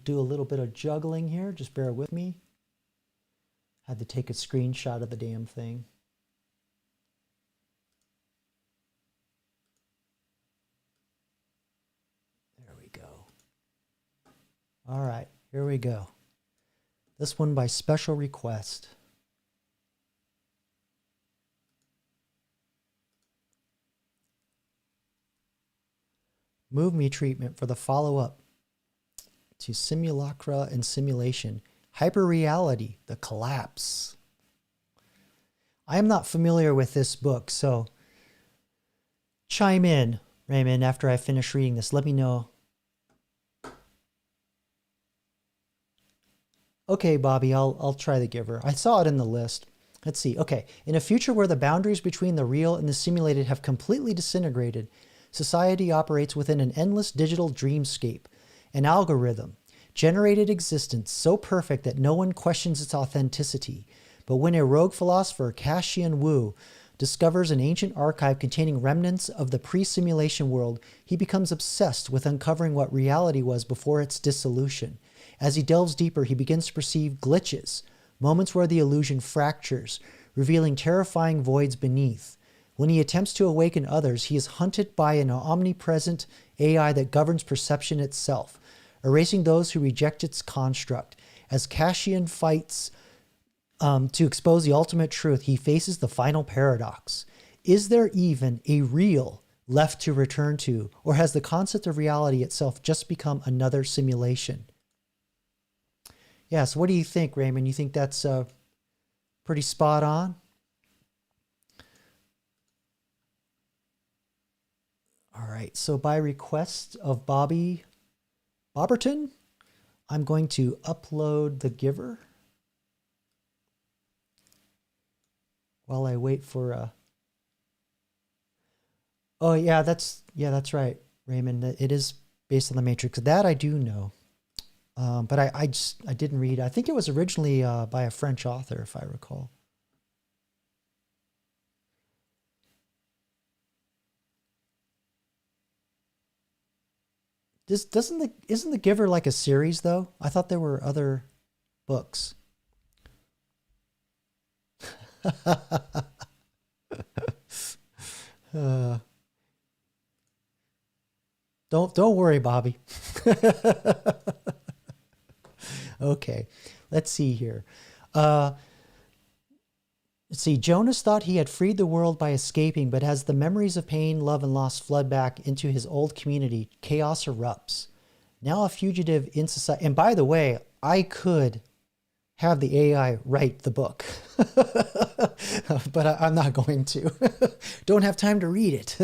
Do a little bit of juggling here. Just bear with me. Had to take a screenshot of the damn thing. There we go. All right, here we go. This one by special request. Move me treatment for the follow-up to Simulacra and Simulation. Hyperreality, the collapse. I am not familiar with this book, so chime in, Raymond, after I finish reading this. Let me know. Okay, Bobby, I'll try The Giver. I saw it in the list. Let's see. Okay. In a future where the boundaries between the real and the simulated have completely disintegrated, society operates within an endless digital dreamscape, an algorithm, generated existence so perfect that no one questions its authenticity. But when a rogue philosopher, Cassian Wu, discovers an ancient archive containing remnants of the pre-simulation world, he becomes obsessed with uncovering what reality was before its dissolution. As he delves deeper, he begins to perceive glitches, moments where the illusion fractures, revealing terrifying voids beneath. When he attempts to awaken others, he is hunted by an omnipresent AI that governs perception itself, erasing those who reject its construct. As Cassian fights to expose the ultimate truth, he faces the final paradox. Is there even a real left to return to, or has the concept of reality itself just become another simulation? Yeah, so what do you think, Raymond? You think that's pretty spot on? All right, so by request of Bobby Bobberton, I'm going to upload The Giver while I wait for Oh yeah, that's right, Raymond. It is based on the Matrix. That I do know. But I didn't read. I think it was originally by a French author, if I recall. Isn't the Giver like a series though? I thought there were other books. Don't worry, Bobby. Okay, let's see here. Let's see. Jonas thought he had freed the world by escaping, but as the memories of pain, love, and loss flood back into his old community, chaos erupts. Now a fugitive in society. And by the way, I could have the AI write the book, but I'm not going to. Don't have time to read it.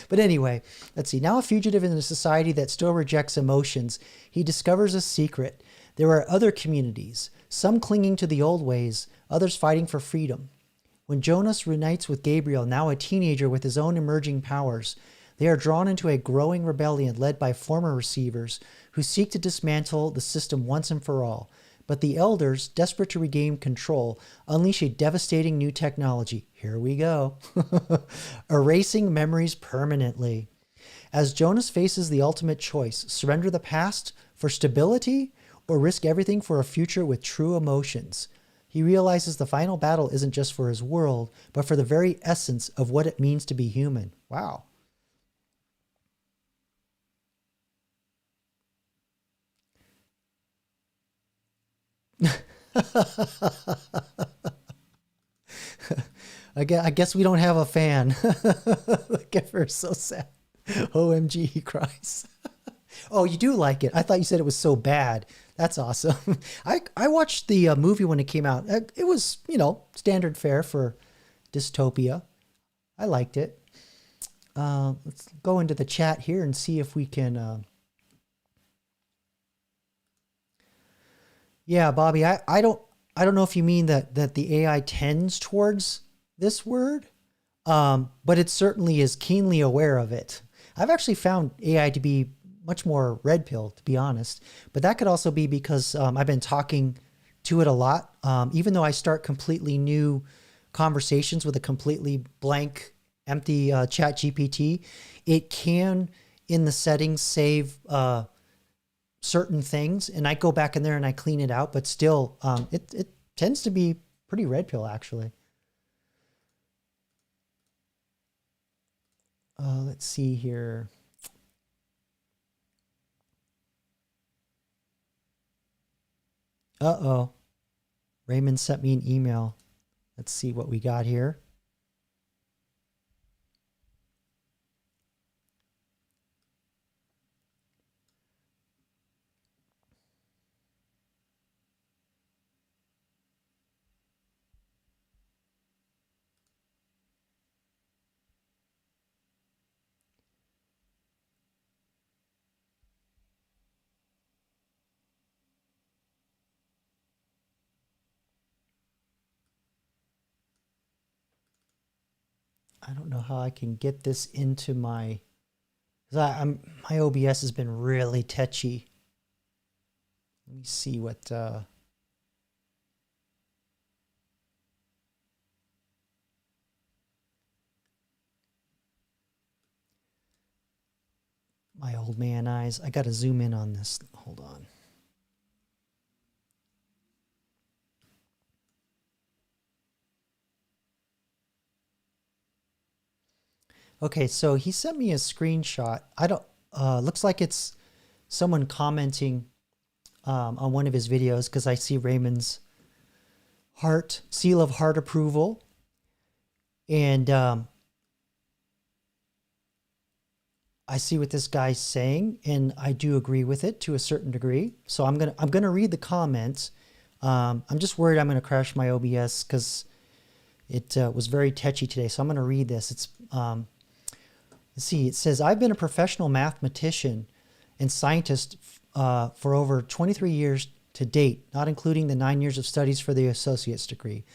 But anyway, let's see. Now a fugitive in a society that still rejects emotions, he discovers a secret. There are other communities, some clinging to the old ways, others fighting for freedom. When Jonas reunites with Gabriel, now a teenager with his own emerging powers, they are drawn into a growing rebellion led by former receivers who seek to dismantle the system once and for all. But the elders, desperate to regain control, unleash a devastating new technology. Here we go. Erasing memories permanently. As Jonas faces the ultimate choice, surrender the past for stability or risk everything for a future with true emotions. He realizes the final battle isn't just for his world, but for the very essence of what it means to be human. Wow. I guess we don't have a fan. The Giver is so sad. OMG, he cries. Oh, you do like it. I thought you said it was so bad. That's awesome. I watched the movie when it came out. It was, standard fare for dystopia. I liked it. Let's go into the chat here and see if we can. Yeah, Bobby, I don't know if you mean that the AI tends towards this word, but it certainly is keenly aware of it. I've actually found AI to be much more red pill, to be honest, but that could also be because I've been talking to it a lot. Even though I start completely new conversations with a completely blank, empty ChatGPT, it can, in the settings, save certain things, and I go back in there and I clean it out, but still, it tends to be pretty red pill, actually. Let's see here. Uh-oh. Raymond sent me an email. Let's see what we got here. I don't know how I can get this into my, my OBS has been really tetchy. Let me see what my old man eyes. I got to zoom in on this. Hold on. Okay, so he sent me a screenshot. I don't, looks like it's someone commenting on one of his videos, because I see Raymond's heart, seal of heart approval. And I see what this guy's saying, and I do agree with it to a certain degree. So I'm gonna read the comments. I'm just worried I'm gonna crash my OBS because it was very tetchy today. So I'm gonna read this. It's let's see. It says, I've been a professional mathematician and scientist for over 23 years to date, not including the 9 years of studies for the associate's degree.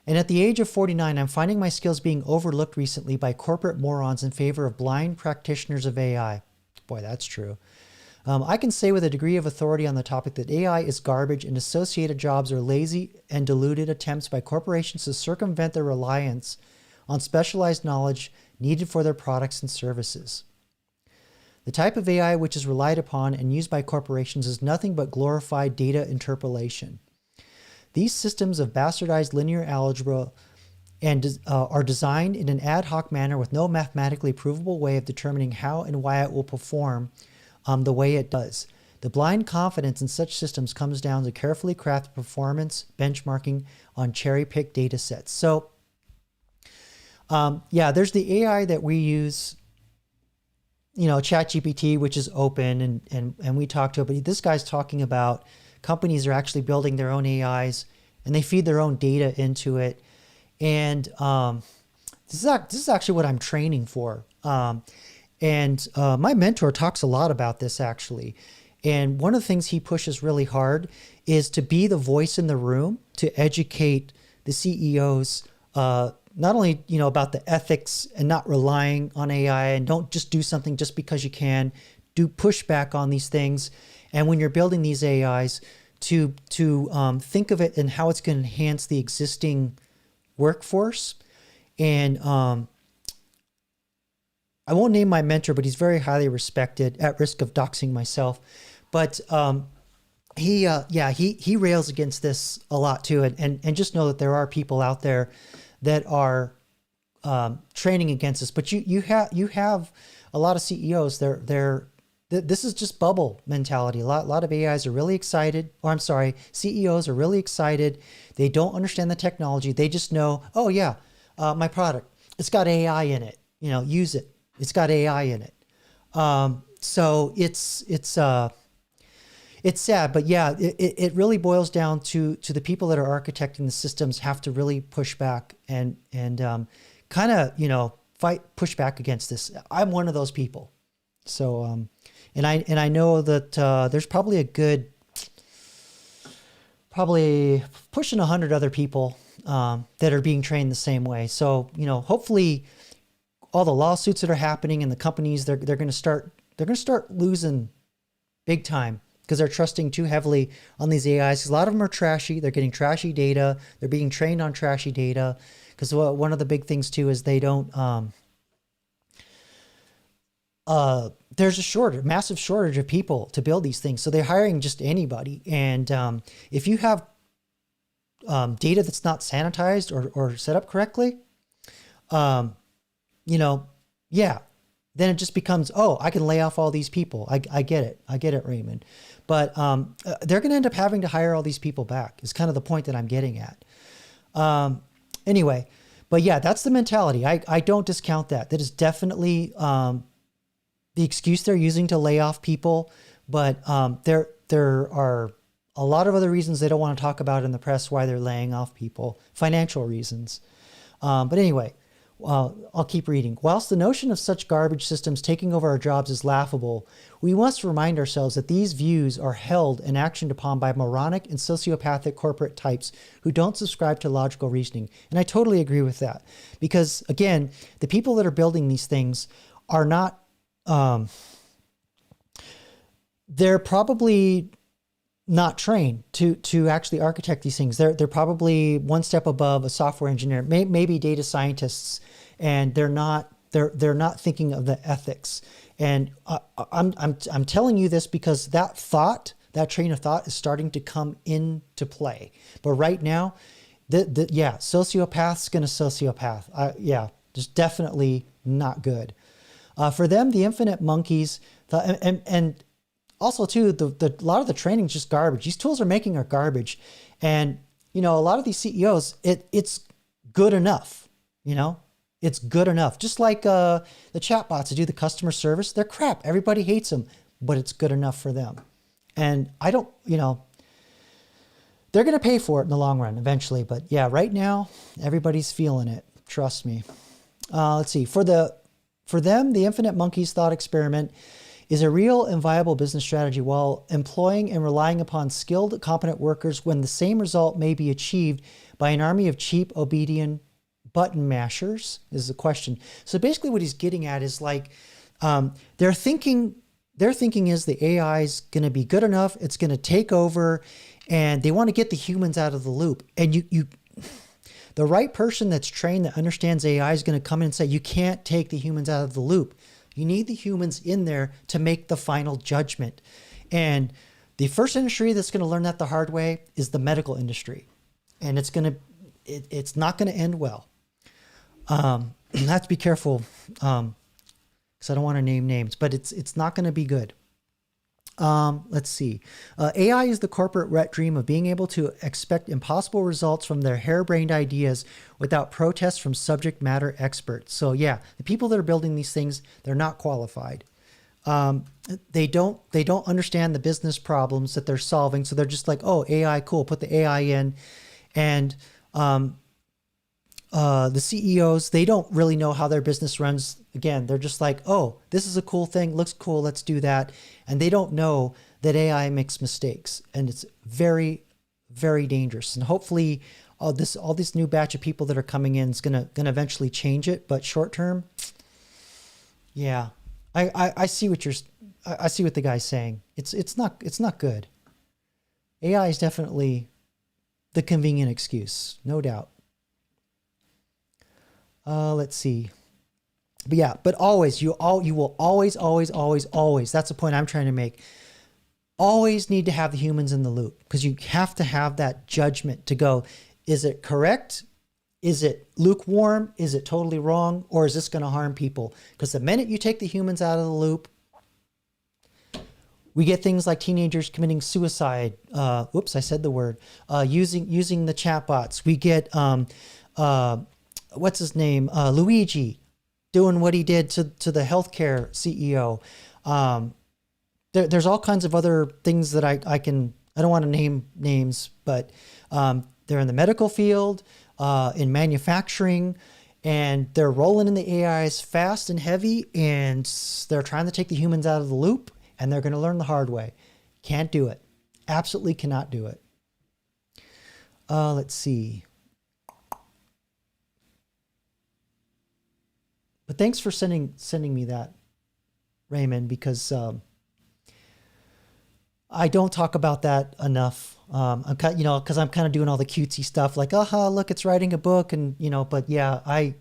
And at the age of 49, I'm finding my skills being overlooked recently by corporate morons in favor of blind practitioners of AI. Boy, that's true. I can say with a degree of authority on the topic that AI is garbage and associated jobs are lazy and diluted attempts by corporations to circumvent their reliance on specialized knowledge needed for their products and services. The type of AI which is relied upon and used by corporations is nothing but glorified data interpolation. These systems of bastardized linear algebra are designed in an ad hoc manner with no mathematically provable way of determining how and why it will perform the way it does. The blind confidence in such systems comes down to carefully crafted performance benchmarking on cherry-picked data sets. So, yeah, there's the AI that we use, you know, ChatGPT, which is open, and we talk to it. But this guy's talking about companies are actually building their own AIs, and they feed their own data into it. And this is actually what I'm training for. And my mentor talks a lot about this, actually. And one of the things he pushes really hard is to be the voice in the room to educate the CEOs, not only, you know, about the ethics and not relying on AI, and don't just do something just because you can. Do pushback on these things. And when you're building these AIs, to think of it and how it's going to enhance the existing workforce. And I won't name my mentor, but he's very highly respected, at risk of doxing myself. But he rails against this a lot too. And just know that there are people out there that are training against this. But you have a lot of CEOs. This is just bubble mentality. A lot of AIs are really excited, or I'm sorry, CEOs are really excited. They don't understand the technology. They just know, oh yeah, my product, it's got AI in it. You know, use it. It's got AI in it. So it's sad, but yeah, it really boils down to the people that are architecting the systems have to really push back and kind of, you know, push back against this. I'm one of those people. So, and I know that there's probably probably pushing 100 other people that are being trained the same way. So, hopefully all the lawsuits that are happening and the companies, they're going to start losing big time because they're trusting too heavily on these AIs. A lot of them are trashy. They're getting trashy data. They're being trained on trashy data. Because one of the big things too is they don't, there's a massive shortage of people to build these things. So they're hiring just anybody. And if you have data that's not sanitized or set up correctly, then it just becomes, I can lay off all these people. I get it, Raymond. But they're going to end up having to hire all these people back is kind of the point that I'm getting at. Anyway, but yeah, that's the mentality. I don't discount that. That is definitely the excuse they're using to lay off people. But there are a lot of other reasons they don't want to talk about in the press why they're laying off people, financial reasons. But anyway, I'll keep reading. Whilst the notion of such garbage systems taking over our jobs is laughable, we must remind ourselves that these views are held and actioned upon by moronic and sociopathic corporate types who don't subscribe to logical reasoning. And I totally agree with that. Because again, the people that are building these things are not, they're probably not trained to actually architect these things. They're probably one step above a software engineer, maybe data scientists, and they're not thinking of the ethics. And I'm telling you this because that train of thought is starting to come into play. But right now, sociopath's gonna sociopath. Just definitely not good. For them, the infinite monkeys, and also too, a lot of the training is just garbage. These tools are making are garbage. And, a lot of these CEOs, it's good enough, it's good enough. Just like the chatbots that do the customer service, they're crap. Everybody hates them, but it's good enough for them. And I don't, they're going to pay for it in the long run eventually. But yeah, right now, everybody's feeling it. Trust me. Let's see. For them, the infinite monkeys thought experiment is a real and viable business strategy while employing and relying upon skilled, competent workers when the same result may be achieved by an army of cheap, obedient button mashers is the question. So basically what he's getting at is like, their thinking is the AI is going to be good enough. It's going to take over and they want to get the humans out of the loop. And the right person that's trained that understands AI is going to come in and say, you can't take the humans out of the loop. You need the humans in there to make the final judgment. And the first industry that's going to learn that the hard way is the medical industry. And it's not going to end well. I have to be careful because I don't want to name names, but it's not going to be good. Let's see. AI is the corporate wet dream of being able to expect impossible results from their harebrained ideas without protest from subject matter experts. So yeah, the people that are building these things, they're not qualified. They don't understand the business problems that they're solving. So they're just like, oh, AI, cool, put the AI in. And the CEOs, they don't really know how their business runs. Again, they're just like, oh, this is a cool thing, looks cool, let's do that. And they don't know that AI makes mistakes. And it's very, very dangerous. And hopefully all this new batch of people that are coming in is gonna eventually change it. But short term, yeah. I see what I see what the guy's saying. It's not good. AI is definitely the convenient excuse, no doubt. Let's see. But yeah, but always, you will always, that's the point I'm trying to make. Always need to have the humans in the loop because you have to have that judgment to go, is it correct? Is it lukewarm? Is it totally wrong? Or is this going to harm people? Because the minute you take the humans out of the loop, we get things like teenagers committing suicide. Whoops, I said the word. Using the chatbots. We get, what's his name? Luigi doing what he did to the healthcare CEO. There's all kinds of other things that I don't want to name names, but they're in the medical field, in manufacturing, and they're rolling in the AIs fast and heavy, and they're trying to take the humans out of the loop, and they're going to learn the hard way. Can't do it. Absolutely cannot do it. Let's see. But thanks for sending me that, Raymond, because I don't talk about that enough. I'm kind, because I'm kind of doing all the cutesy stuff, like, aha, look, it's writing a book, and But yeah, I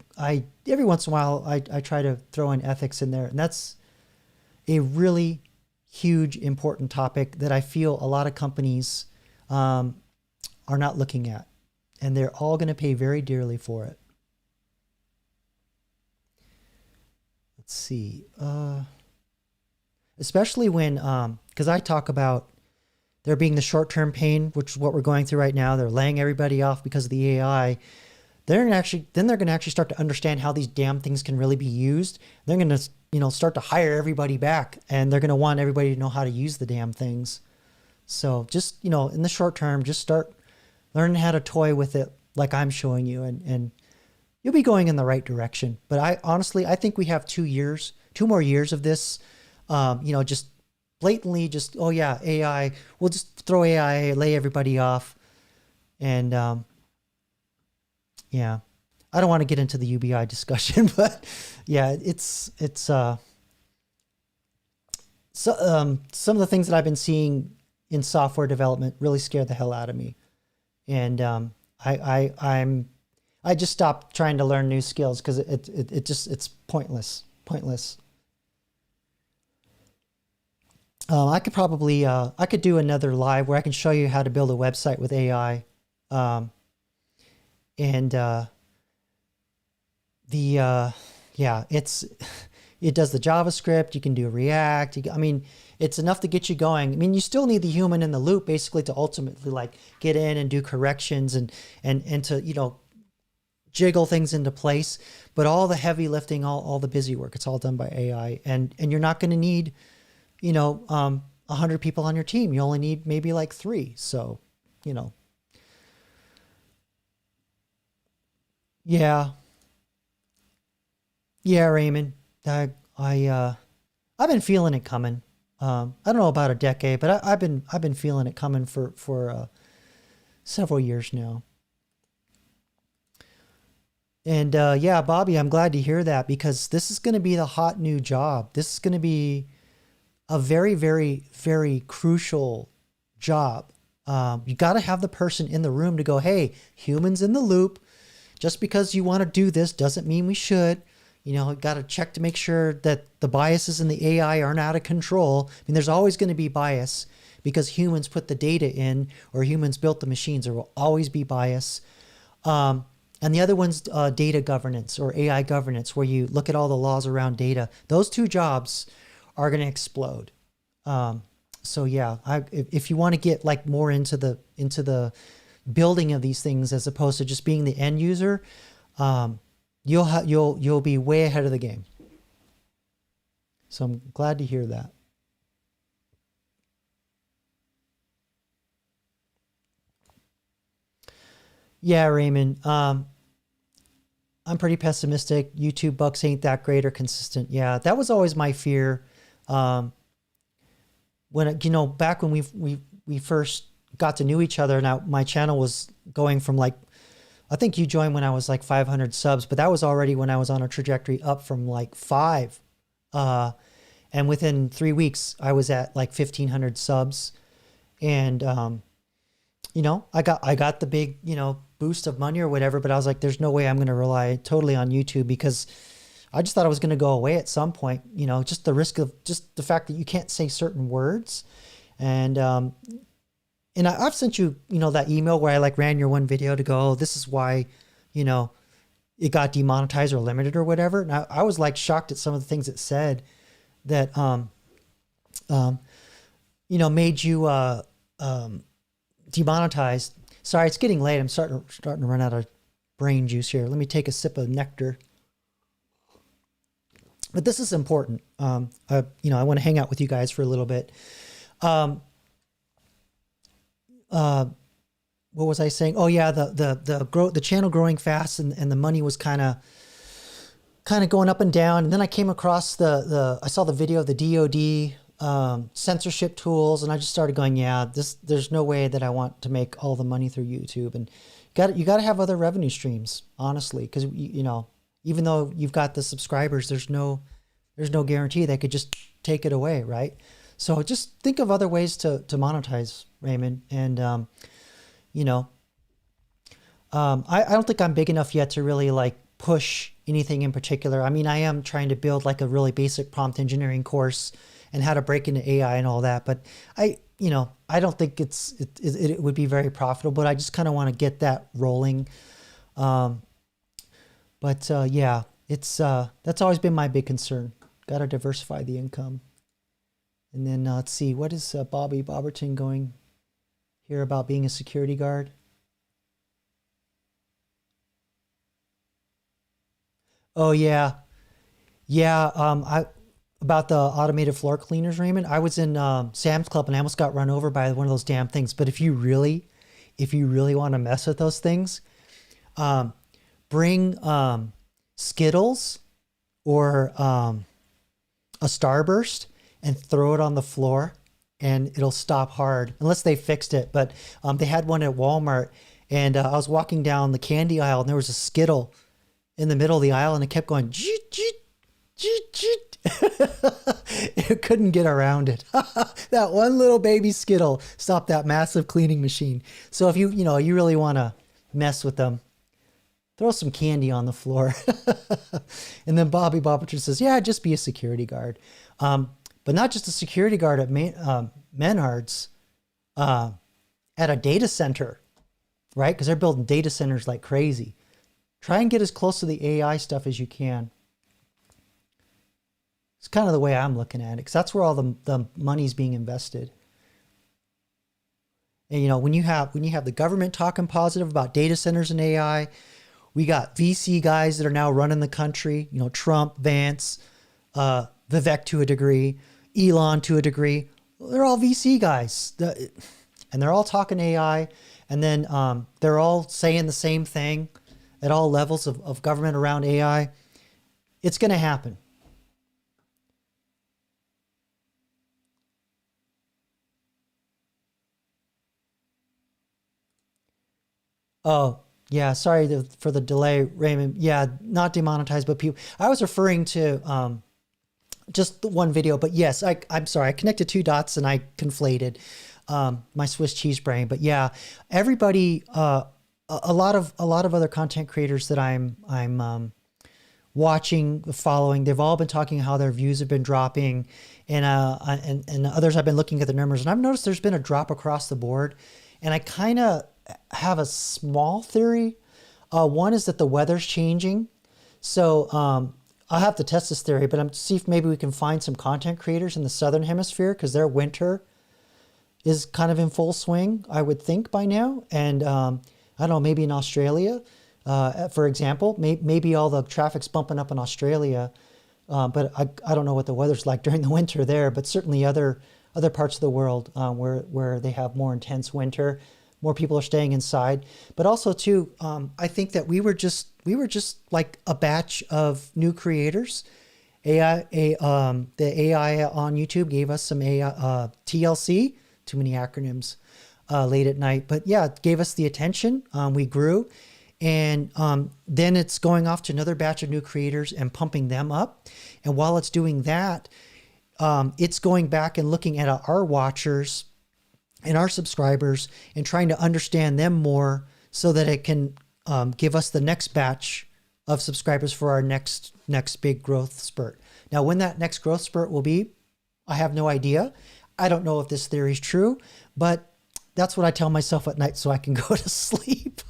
every once in a while I try to throw in ethics in there, and that's a really huge, important topic that I feel a lot of companies are not looking at, and they're all going to pay very dearly for it. Let's see, especially when, because I talk about there being the short-term pain, which is what we're going through right now. They're laying everybody off because of the AI. They're going to actually start to understand how these damn things can really be used. They're going to, start to hire everybody back, and they're going to want everybody to know how to use the damn things. So just, in the short term, just start learning how to toy with it like I'm showing you, and you'll be going in the right direction. But I think we have 2 more years of this, just blatantly just, oh yeah, AI, we'll just throw AI, lay everybody off. And yeah, I don't want to get into the UBI discussion, but yeah, it's some of the things that I've been seeing in software development really scare the hell out of me. And I just stopped trying to learn new skills because it's pointless. I could probably I could do another live where I can show you how to build a website with AI, it does the JavaScript. You can do React. It's enough to get you going. I mean, you still need the human in the loop basically to ultimately like get in and do corrections and to jiggle things into place. But all the heavy lifting, all the busy work, it's all done by AI, and you're not going to need 100 people on your team. You only need maybe like 3. So, yeah, Raymond, I've been feeling it coming. I don't know about a decade, but I've been feeling it coming for several years now. And yeah, Bobby, I'm glad to hear that, because this is going to be the hot new job. This is going to be a very, very, very crucial job. You got to have the person in the room to go, hey, humans in the loop. Just because you want to do this doesn't mean we should. Got to check to make sure that the biases in the AI aren't out of control. I mean, there's always going to be bias because humans put the data in, or humans built the machines. There will always be bias. And the other one's data governance or AI governance, where you look at all the laws around data. Those 2 jobs are going to explode. So yeah, if you want to get like more into the building of these things as opposed to just being the end user, you'll be way ahead of the game. So I'm glad to hear that. Yeah, Raymond. I'm pretty pessimistic. YouTube bucks ain't that great or consistent. Yeah, that was always my fear. When back when we first got to know each other. Now my channel was going from like, I think you joined when I was like 500 subs, but that was already when I was on a trajectory up from like 5. And within 3 weeks, I was at like 1,500 subs. And, I got the big, boost of money or whatever, but I was like, there's no way I'm going to rely totally on YouTube, because I just thought it was going to go away at some point, just the risk of just the fact that you can't say certain words. And I've sent you, that email where I like ran your one video to go, oh, this is why, it got demonetized or limited or whatever. And I was like shocked at some of the things it said that, made you, demonetized. Sorry, it's getting late. I'm starting to run out of brain juice here. Let me take a sip of nectar. But this is important. I want to hang out with you guys for a little bit. What was I saying? Oh yeah, the channel growing fast and the money was kind of kind of going up and down. And then I came across I saw the video of the DoD censorship tools, and I just started going, yeah, there's no way that I want to make all the money through YouTube. And you got to have other revenue streams, honestly, because you know, even though you've got the subscribers, there's no guarantee they could just take it away, right? So just think of other ways to monetize, Raymond. And you know, I don't think I'm big enough yet to really like push anything in particular. I mean, I am trying to build like a really basic prompt engineering course and how to break into AI and all that. But I don't think it would be very profitable, but I just kind of want to get that rolling. Yeah, that's always been my big concern. Got to diversify the income. And then let's see, what is Bobby Bobberton going here about being a security guard? Oh yeah. About the automated floor cleaners, Raymond. I was in Sam's Club and I almost got run over by one of those damn things. But if you really want to mess with those things, bring Skittles or a Starburst and throw it on the floor, and it'll stop hard unless they fixed it. But they had one at Walmart, and I was walking down the candy aisle, and there was a Skittle in the middle of the aisle, and it kept going. It couldn't get around it. That one little baby Skittle stopped that massive cleaning machine. So if you really want to mess with them, throw some candy on the floor. And then Bobby Bobberton says, yeah, just be a security guard. But not just a security guard at Menards, at a data center, right? Because they're building data centers like crazy. Try and get as close to the AI stuff as you can. It's kind of the way I'm looking at it, because that's where all the money's being invested. And when you have the government talking positive about data centers and AI, we got VC guys that are now running the country. Trump, Vance, Vivek to a degree, Elon to a degree. They're all VC guys, and they're all talking AI. And then they're all saying the same thing at all levels of government around AI. It's going to happen. Oh, yeah. Sorry for the delay, Raymond. Yeah, not demonetized, but people. I was referring to just the one video, but yes, I'm sorry. I connected two dots and I conflated my Swiss cheese brain. But yeah, everybody, a lot of other content creators that I'm watching, following, they've all been talking how their views have been dropping, and others I've been looking at the numbers, and I've noticed there's been a drop across the board, and I kind of have a small theory. One is that the weather's changing. So I'll have to test this theory, but I'm to see if maybe we can find some content creators in the Southern Hemisphere, because their winter is kind of in full swing, I would think, by now. And I don't know, maybe in Australia, for example, maybe all the traffic's bumping up in Australia, but I don't know what the weather's like during the winter there, but certainly other parts of the world where they have more intense winter. More people are staying inside, but also too, I think that we were just like a batch of new creators. The AI on YouTube gave us some AI, TLC, too many acronyms, late at night, but yeah, it gave us the attention. We grew, and then it's going off to another batch of new creators and pumping them up. And while it's doing that, it's going back and looking at our watchers and our subscribers and trying to understand them more so that it can give us the next batch of subscribers for our next big growth spurt. Now, when that next growth spurt will be, I have no idea. I don't know if this theory is true, but that's what I tell myself at night so I can go to sleep.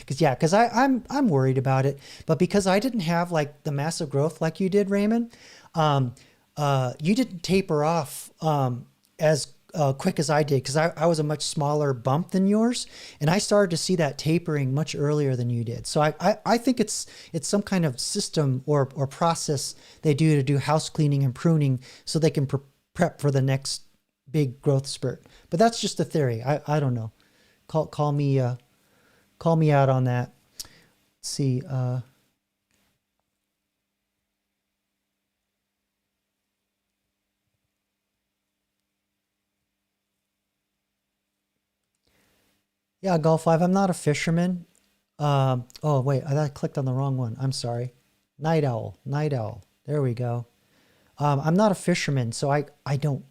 Because I'm worried about it. But because I didn't have like the massive growth like you did, Raymond, you didn't taper off as quick as I did, because I was a much smaller bump than yours, and I started to see that tapering much earlier than you did. So I think it's some kind of system or process they do to do house cleaning and pruning so they can prep for the next big growth spurt. But that's just a theory. I don't know. Call me out on that. Let's see. Yeah, Golf 5, I'm not a fisherman. Oh, wait, I clicked on the wrong one. I'm sorry. Night Owl, Night Owl. There we go. I'm not a fisherman, so I don't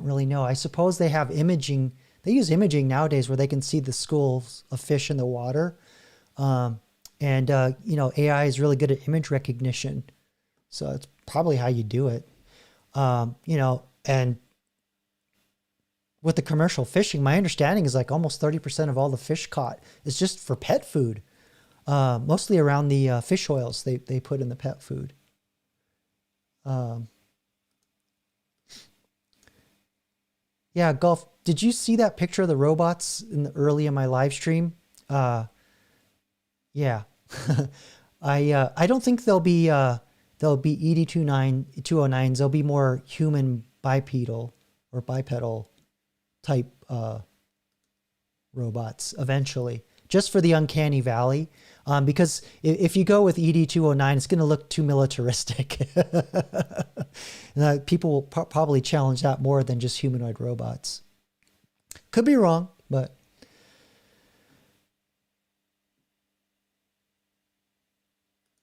really know. I suppose they have imaging. They use imaging nowadays where they can see the schools of fish in the water. You know, AI is really good at image recognition. So it's probably how you do it. You know, and with the commercial fishing, my understanding is like almost 30% of all the fish caught is just for pet food. Mostly around the fish oils they put in the pet food. Yeah, Golf, did you see that picture of the robots early in my live stream? Yeah. I don't think they'll be ED209s. They'll be more human bipedal or bipedal type robots eventually, just for the uncanny valley. Because if you go with ED209, it's going to look too militaristic. People will probably challenge that more than just humanoid robots. Could be wrong, but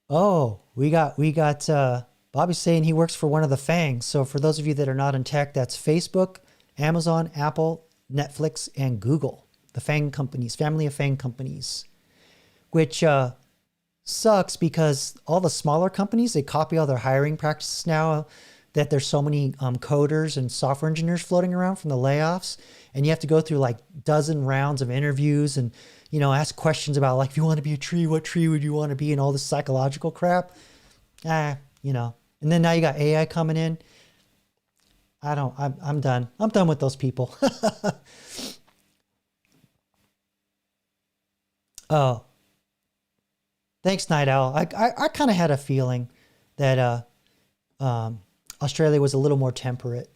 oh, we got Bobby saying he works for one of the FANGs. So for those of you that are not in tech, that's Facebook, Amazon, Apple, Netflix, and Google. The FANG companies, family of FANG companies, which sucks because all the smaller companies, they copy all their hiring practices now that there's so many coders and software engineers floating around from the layoffs. And you have to go through like dozen rounds of interviews and, you know, ask questions about like, if you want to be a tree, what tree would you want to be? And all this psychological crap. You know, and then now you got AI coming in. I'm done. I'm done with those people. Oh, thanks, Night Owl. I kind of had a feeling that Australia was a little more temperate.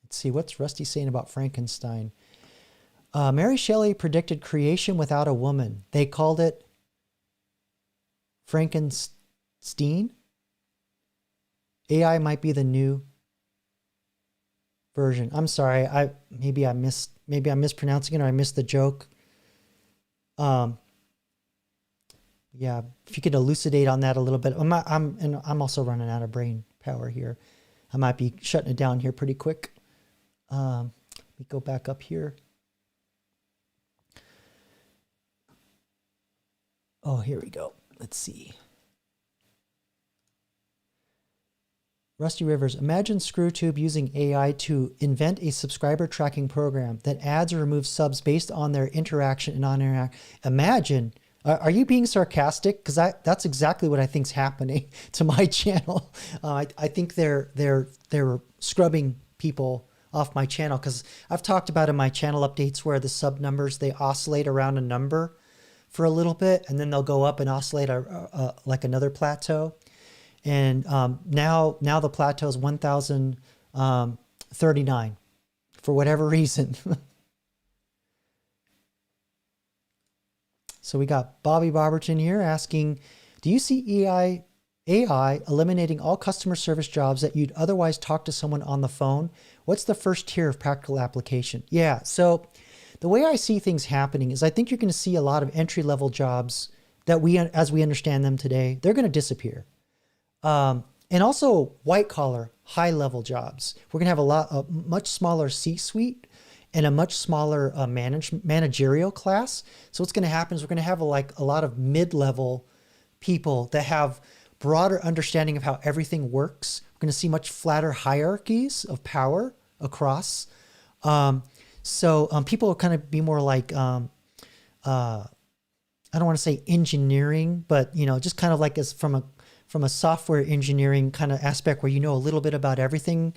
Let's see, what's Rusty saying about Frankenstein? Mary Shelley predicted creation without a woman. They called it Frankenstein. AI might be the new version. I'm sorry. Maybe I'm mispronouncing it or I missed the joke. Yeah, if you could elucidate on that a little bit. I'm also running out of brain power here. I might be shutting it down here pretty quick. Let me go back up here. Oh, here we go. Let's see. Rusty Rivers, imagine ScrewTube using AI to invent a subscriber tracking program that adds or removes subs based on their interaction and non-interaction. Imagine, are you being sarcastic? Because that's exactly what I think's happening to my channel. I think they're scrubbing people off my channel because I've talked about in my channel updates where the sub numbers, they oscillate around a number for a little bit and then they'll go up and oscillate like another plateau. And now the plateau is 1,039 for whatever reason. So we got Bobby Barberton here asking, do you see AI eliminating all customer service jobs that you'd otherwise talk to someone on the phone? What's the first tier of practical application? Yeah, so the way I see things happening is I think you're going to see a lot of entry-level jobs that as we understand them today, they're going to disappear. And also white-collar, high-level jobs. We're going to have a much smaller C-suite and a much smaller managerial class. So what's going to happen is we're going to have a lot of mid-level people that have broader understanding of how everything works. We're going to see much flatter hierarchies of power across. So people will kind of be more like, I don't want to say engineering, but, you know, just kind of like as from a software engineering kind of aspect where you know a little bit about everything.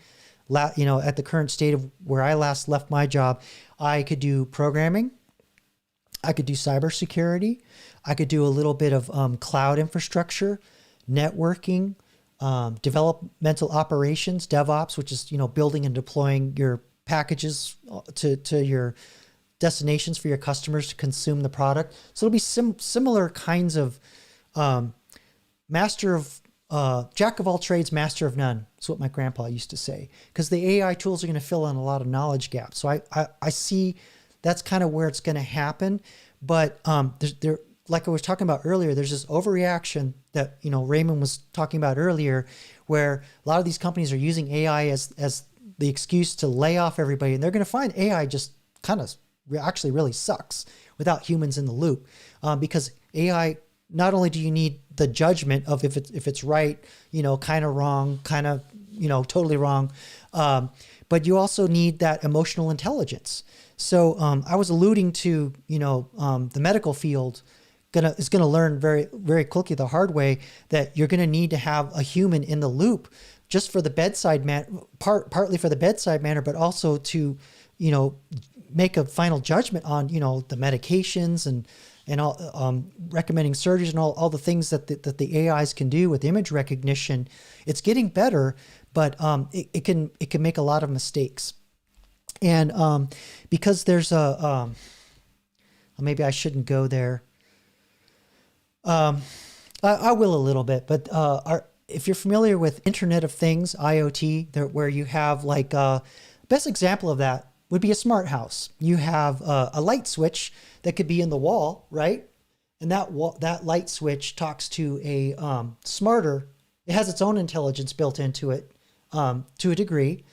You know, at the current state of where I last left my job, I could do programming. I could do cybersecurity. I could do a little bit of cloud infrastructure, networking, developmental operations, DevOps, which is, you know, building and deploying your packages to your destinations for your customers to consume the product. So it'll be similar kinds of master of jack of all trades, master of none. That's what my grandpa used to say. Because the AI tools are going to fill in a lot of knowledge gaps. So I see that's kind of where it's going to happen. But like I was talking about earlier, there's this overreaction that, you know, Raymond was talking about earlier, where a lot of these companies are using AI as the excuse to lay off everybody. And they're going to find AI just kind of actually really sucks without humans in the loop. Because AI, not only do you need the judgment of if it's right, you know, kind of wrong, kind of, you know, totally wrong, but you also need that emotional intelligence. So I was alluding to, you know, the medical field is gonna learn very, very quickly the hard way that you're gonna need to have a human in the loop, just for the bedside partly for the bedside manner, but also to, you know, make a final judgment on, you know, the medications and all, recommending surgeries and all the things that the AIs can do with image recognition. It's getting better, but it can make a lot of mistakes. And because there's maybe I shouldn't go there. I will a little bit, but if you're familiar with Internet of Things, IoT, where you have like best example of that would be a smart house. You have a light switch that could be in the wall, right? And that light switch talks to a smarter. It has its own intelligence built into it to a degree.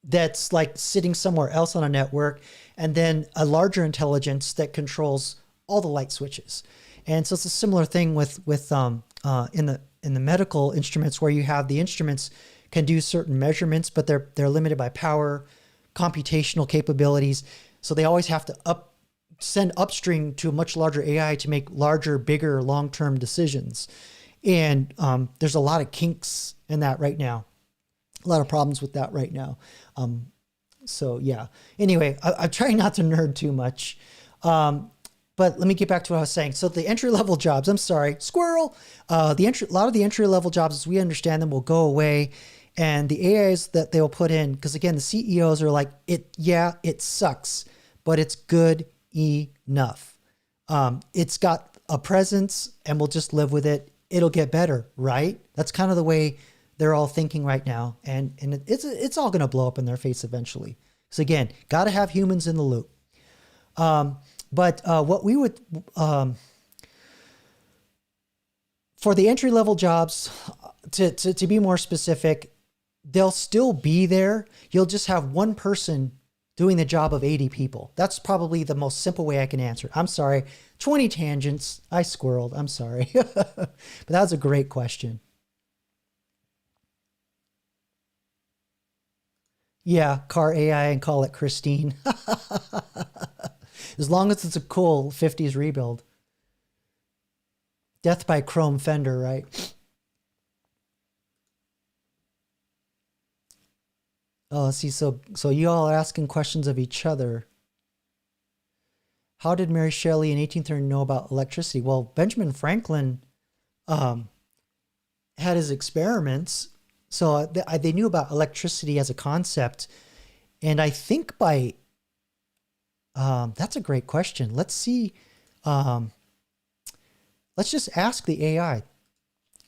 That's like sitting somewhere else on a network, and then a larger intelligence that controls all the light switches. And so it's a similar thing with in the medical instruments, where you have the instruments can do certain measurements, but they're limited by power, computational capabilities. So they always have to send upstream to a much larger AI to make larger, bigger, long-term decisions. And there's a lot of kinks in that right now. A lot of problems with that right now. So yeah. Anyway, I'm trying not to nerd too much. But let me get back to what I was saying. So the entry-level jobs, I'm sorry, squirrel. A lot of the entry-level jobs, as we understand them, will go away. And the AIs that they'll put in, because again, the CEOs are like, it sucks, but it's good enough. It's got a presence and we'll just live with it. It'll get better, right? That's kind of the way they're all thinking right now. And it's all going to blow up in their face eventually. So again, got to have humans in the loop. But what we would, for the entry-level jobs, to be more specific, they'll still be there. You'll just have one person doing the job of 80 people. That's probably the most simple way I can answer. I'm sorry. 20 tangents. I squirreled. I'm sorry. But that was a great question. Yeah, car AI and call it Christine. As long as it's a cool 50s rebuild. Death by chrome fender, right? Oh, let's see. So you all are asking questions of each other. How did Mary Shelley in 1830 know about electricity? Well, Benjamin Franklin had his experiments, so they knew about electricity as a concept. And I think by that's a great question. Let's see. Let's just ask the AI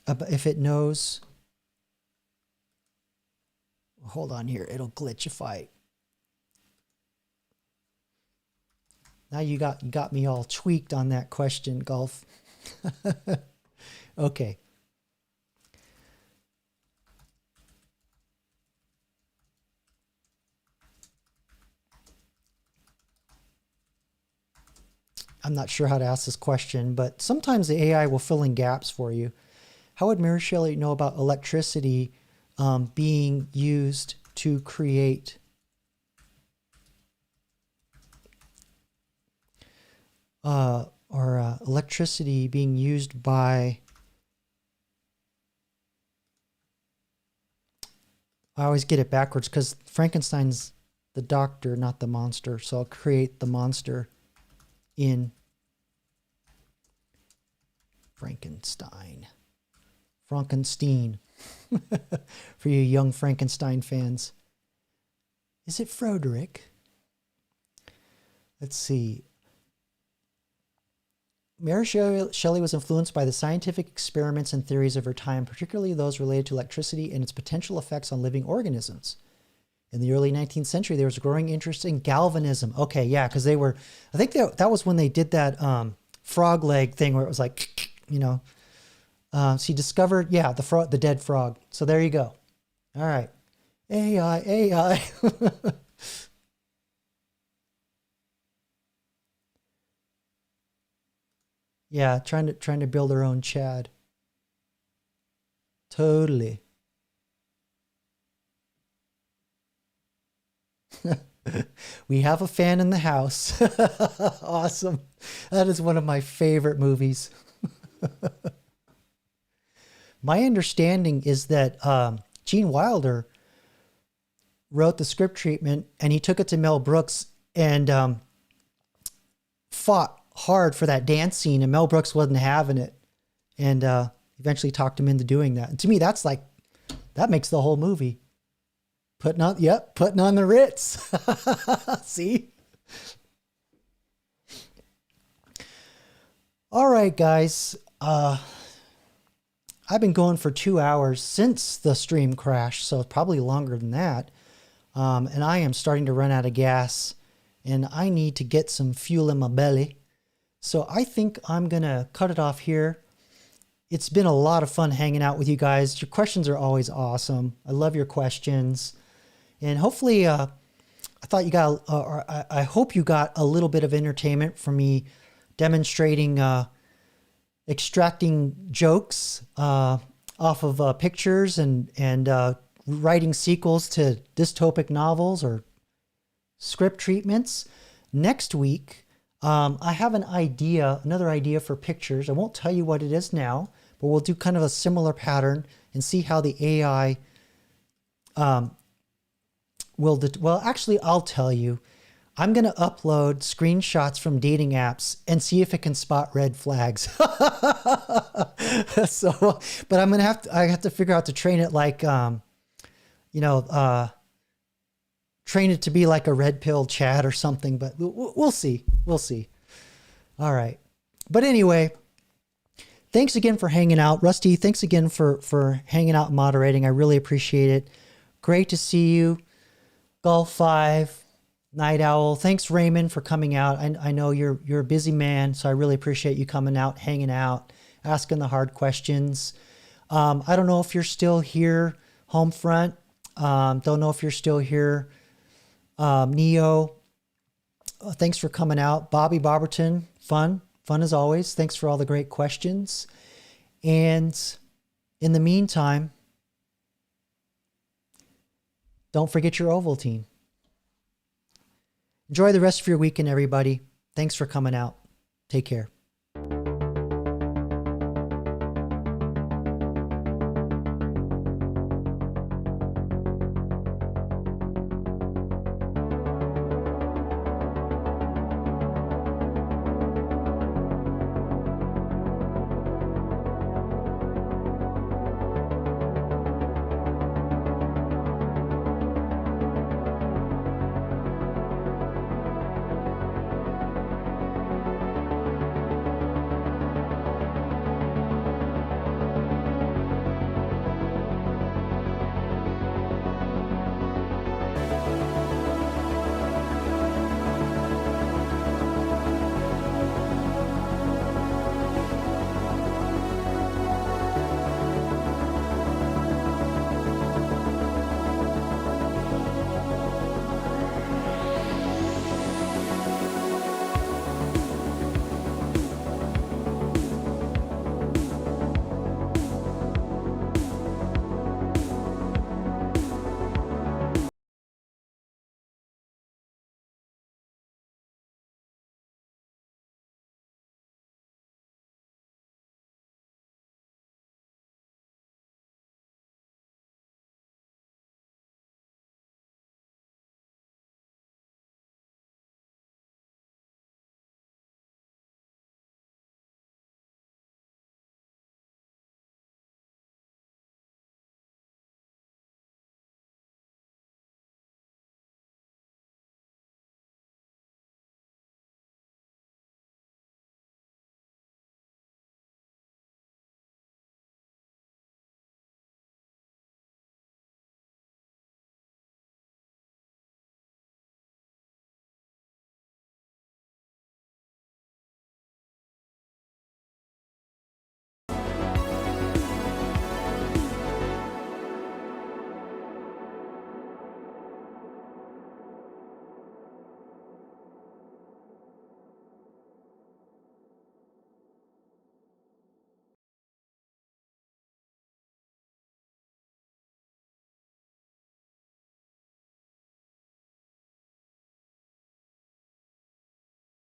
if it knows. Hold on here. It'll glitch if I. Now you got me all tweaked on that question, Golf. Okay. I'm not sure how to ask this question, but sometimes the AI will fill in gaps for you. How would Mary Shelley know about electricity being used to create electricity being used by, I always get it backwards because Frankenstein's the doctor, not the monster. So I'll create the monster in Frankenstein. For you young Frankenstein fans. Is it Froderick? Let's see. Mary Shelley was influenced by the scientific experiments and theories of her time, particularly those related to electricity and its potential effects on living organisms. In the early 19th century, there was a growing interest in galvanism. Okay, yeah, because they were, I think that was when they did that frog leg thing where it was like, she discovered, yeah, the dead frog. So there you go. All right. AI. Yeah, trying to build her own Chad. Totally. We have a fan in the house. Awesome. That is one of my favorite movies. My understanding is that Gene Wilder wrote the script treatment and he took it to Mel Brooks and fought hard for that dance scene, and Mel Brooks wasn't having it, and eventually talked him into doing that. And to me, that's like, that makes the whole movie. Putting on the Ritz. See? All right, guys. I've been going for 2 hours since the stream crashed, so probably longer than that. And I am starting to run out of gas, and I need to get some fuel in my belly. So I think I'm going to cut it off here. It's been a lot of fun hanging out with you guys. Your questions are always awesome. I love your questions. And hopefully, I hope you got a little bit of entertainment from me demonstrating, extracting jokes off of pictures and writing sequels to dystopic novels or script treatments. Next week, I have another idea for pictures. I won't tell you what it is now, but we'll do kind of a similar pattern and see how the AI well, actually, I'll tell you. I'm going to upload screenshots from dating apps and see if it can spot red flags. So, but I'm going to I have to figure out to train it like, train it to be like a red pill chat or something, but we'll see. We'll see. All right. But anyway, thanks again for hanging out. Rusty, thanks again for hanging out and moderating. I really appreciate it. Great to see you. Golf 5, Night Owl. Thanks, Raymond, for coming out. I know you're a busy man, so I really appreciate you coming out, hanging out, asking the hard questions. I don't know if you're still here, Homefront. Don't know if you're still here. Neo, thanks for coming out. Bobby Barberton, fun as always. Thanks for all the great questions. And in the meantime, don't forget your Ovaltine. Enjoy the rest of your weekend, everybody. Thanks for coming out. Take care.